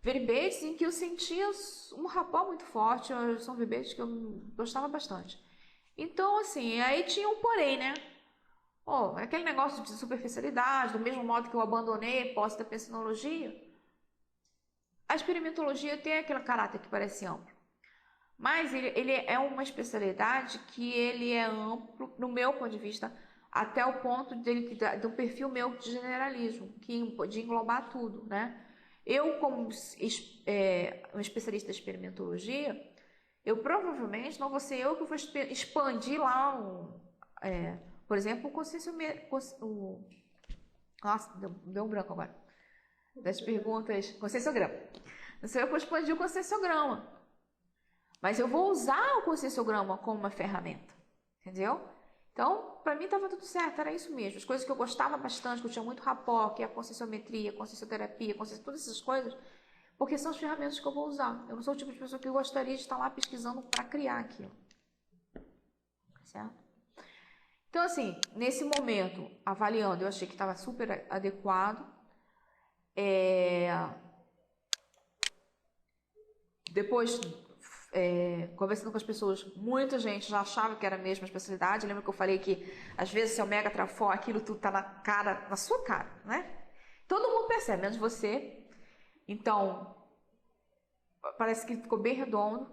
verbetes em que eu sentia um rapport muito forte, são verbetes que eu gostava bastante. Então, assim, aí tinha um porém, né? Aquele negócio de superficialidade, do mesmo modo que eu abandonei a hipótese da pensinologia, a experimentologia tem aquele caráter que parece amplo. Mas ele é uma especialidade que ele é amplo, no meu ponto de vista, até o ponto do perfil meu de generalismo, de englobar tudo, né? Eu, como uma especialista de experimentologia, eu provavelmente não vou ser eu que vou expandir lá, por exemplo, o conscienciômetro. Nossa, deu um branco agora. Das perguntas, conscienciograma. Não sei eu que vou expandir o conscienciograma. Mas eu vou usar o conscienciograma como uma ferramenta. Entendeu? Então, para mim estava tudo certo, era isso mesmo. As coisas que eu gostava bastante, que eu tinha muito rapport, que é a conscienciometria, a consciencioterapia, todas essas coisas, porque são as ferramentas que eu vou usar. Eu não sou o tipo de pessoa que gostaria de estar lá pesquisando para criar aquilo. Certo? Então, assim, nesse momento, avaliando, eu achei que estava super adequado. Depois, conversando com as pessoas, muita gente já achava que era a mesma especialidade. Lembra que eu falei que às vezes seu Omega Trafor, aquilo tudo tá na sua cara, né? Todo mundo percebe, menos você. Então, parece que ficou bem redondo.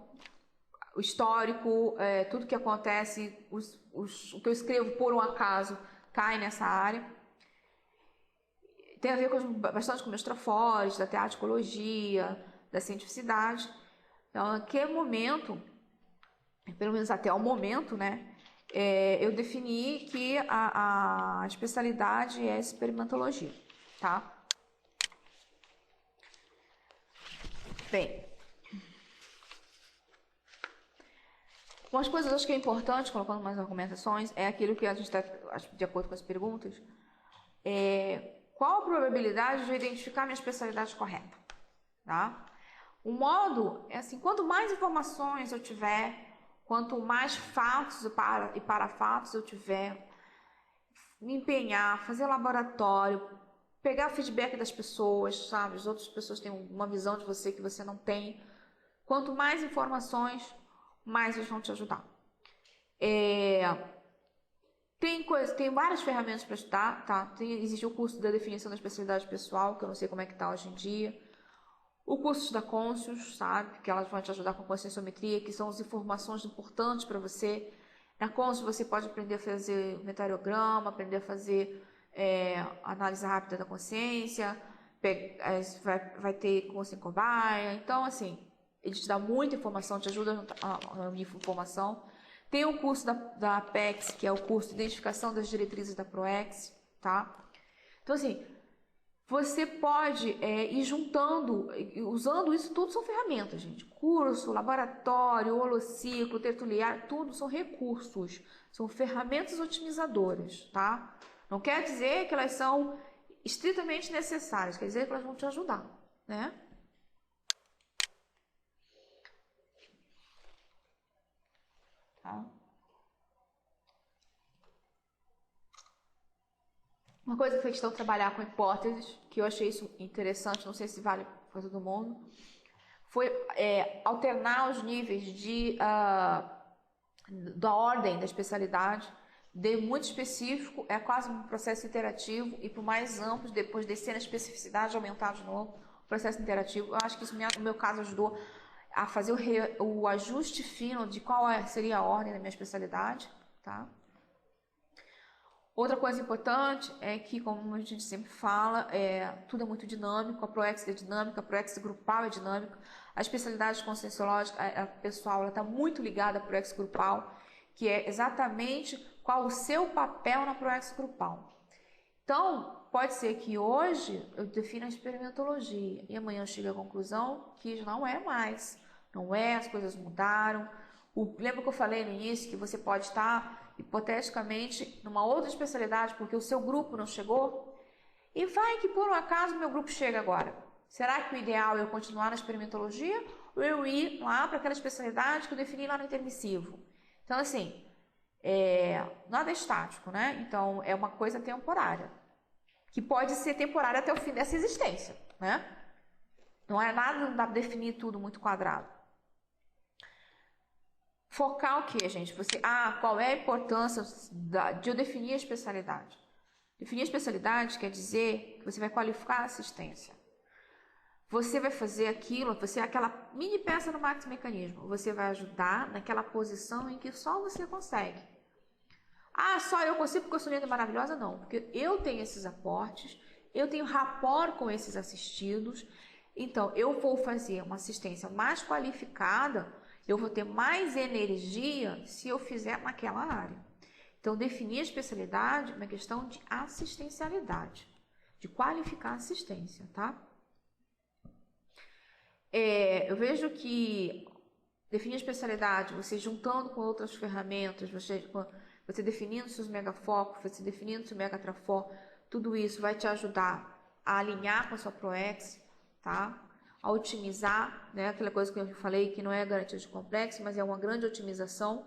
O histórico, tudo que acontece, o que eu escrevo por um acaso cai nessa área. Tem a ver bastante com meus trafores, da teatricologia, da cientificidade. Então, naquele momento, pelo menos até o momento, né, eu defini que a especialidade é experimentologia, tá? Bem, umas coisas acho que é importante, colocando mais argumentações, é aquilo que a gente está, de acordo com as perguntas, qual a probabilidade de eu identificar minha especialidade correta, tá? O modo é assim, quanto mais informações eu tiver, quanto mais fatos e parafatos eu tiver, me empenhar, fazer laboratório, pegar feedback das pessoas, sabe? As outras pessoas têm uma visão de você que você não tem. Quanto mais informações, mais eles vão te ajudar. Tem várias ferramentas para estudar, tá? Existe o curso da definição da especialidade pessoal, que eu não sei como é que tá hoje em dia. O curso da Conscius, sabe? Que elas vão te ajudar com conscienciometria, que são as informações importantes para você. Na Conscius você pode aprender a fazer metareograma, aprender a fazer análise rápida da consciência, vai ter consciência cobaia. Então, assim, ele te dá muita informação, te ajuda a reunir informação. Tem o curso da Apex, que é o curso de identificação das diretrizes da ProEx, tá? Então, assim, você pode ir juntando, usando isso, tudo são ferramentas, gente. Curso, laboratório, holociclo, tertuliário, tudo são recursos, são ferramentas otimizadoras, tá? Não quer dizer que elas são estritamente necessárias, quer dizer que elas vão te ajudar, né? Tá? Uma coisa que foi questão de trabalhar com hipóteses, que eu achei isso interessante, não sei se vale para todo mundo, foi alternar os níveis da ordem da especialidade, de muito específico, é quase um processo interativo, e para o mais amplo, depois descer na especificidade, aumentar de novo o processo interativo. Eu acho que isso, no meu caso, ajudou a fazer o ajuste fino de qual seria a ordem da minha especialidade, tá? Outra coisa importante é que, como a gente sempre fala, tudo é muito dinâmico, a ProEx é dinâmica, a ProEx grupal é dinâmica, a especialidade conscienciológica, a pessoal, ela está muito ligada à ProEx grupal, que é exatamente qual o seu papel na ProEx grupal. Então, pode ser que hoje eu defina a experimentologia e amanhã eu chegue à conclusão que não é mais, não é, as coisas mudaram. Lembra que eu falei no início que você pode estar, hipoteticamente, numa outra especialidade porque o seu grupo não chegou? E vai que por um acaso meu grupo chega agora. Será que o ideal é eu continuar na experimentologia ou eu ir lá para aquela especialidade que eu defini lá no intermissivo? Então, assim, nada é estático, né? Então, é uma coisa temporária, que pode ser temporária até o fim dessa existência, né? Não é nada, não dá para definir tudo muito quadrado. Focar o que, gente? Qual é a importância de eu definir a especialidade? Definir a especialidade quer dizer que você vai qualificar a assistência. Você vai fazer aquilo, você é aquela mini peça no maxi-mecanismo. Você vai ajudar naquela posição em que só você consegue. Só eu consigo porque eu sou linda e maravilhosa? Não, porque eu tenho esses aportes, eu tenho rapport com esses assistidos, então eu vou fazer uma assistência mais qualificada, eu vou ter mais energia se eu fizer naquela área. Então, definir a especialidade é uma questão de assistencialidade, de qualificar a assistência, tá? Eu vejo que definir a especialidade, você juntando com outras ferramentas, você definindo seus megafocos, você definindo seu megatrafor, tudo isso vai te ajudar a alinhar com a sua ProEx, tá? A otimizar, né? Aquela coisa que eu falei que não é garantia de complexo, mas é uma grande otimização,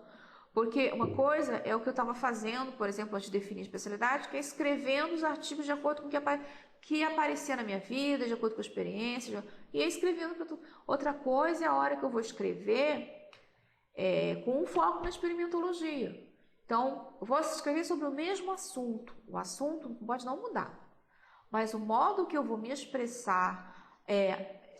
porque uma coisa é o que eu estava fazendo, por exemplo, antes de definir a especialidade, que é escrevendo os artigos de acordo com o que aparecia na minha vida, de acordo com a experiência, e ia escrevendo para tudo. Outra coisa é a hora que eu vou escrever com um foco na experimentologia. Então, eu vou escrever sobre o mesmo assunto. O assunto pode não mudar, mas o modo que eu vou me expressar,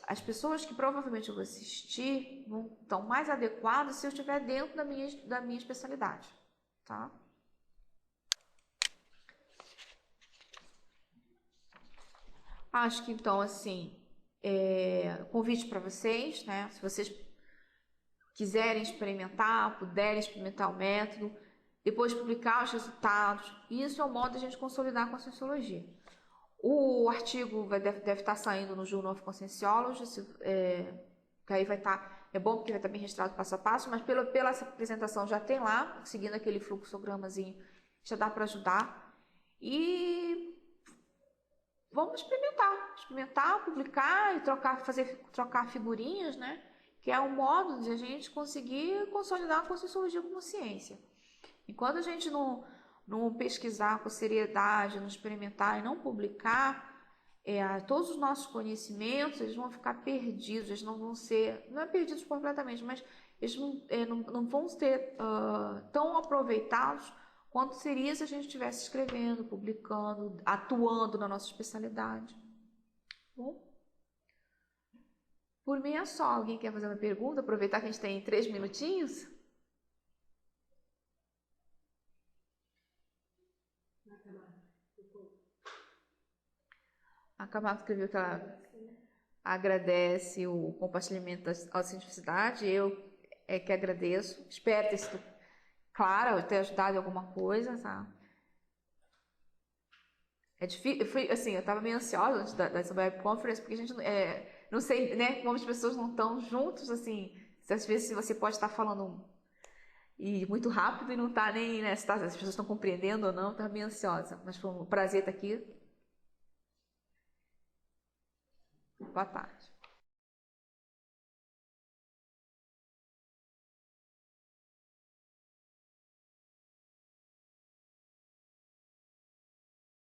as pessoas que provavelmente eu vou assistir estão mais adequadas se eu estiver dentro da minha especialidade, tá? Acho que então, assim, convite para vocês, né? Se vocês quiserem experimentar, puderem experimentar o método, depois publicar os resultados, isso é o modo de a gente consolidar com a Conscienciologia. O artigo deve estar saindo no Journal of Conscienciology, que aí vai estar, é bom porque vai estar bem registrado passo a passo, mas pela essa apresentação já tem lá, seguindo aquele fluxogramazinho, já dá para ajudar. E vamos experimentar, publicar e trocar figurinhas, né? Que é um modo de a gente conseguir consolidar a Conscienciologia como ciência. Enquanto a gente não pesquisar com seriedade, não experimentar e não publicar, todos os nossos conhecimentos, eles vão ficar perdidos, eles não vão ser, não é perdidos completamente, mas eles não vão ser tão aproveitados quanto seria se a gente estivesse escrevendo, publicando, atuando na nossa especialidade. Bom, por mim é só. Alguém quer fazer uma pergunta? Aproveitar que a gente tem 3 minutinhos? A Camargo escreveu que ela agradece o compartilhamento da cientificidade. Eu que agradeço. Espero ter sido clara, ter ajudado em alguma coisa, tá? É difícil, assim, eu estava meio ansiosa antes dessa web conference, porque a gente não sei, né, como as pessoas não estão juntos, assim, às vezes você pode estar falando muito rápido e não está nem, né, se as pessoas estão compreendendo ou não, estava meio ansiosa, mas foi um prazer estar aqui. Boa tarde.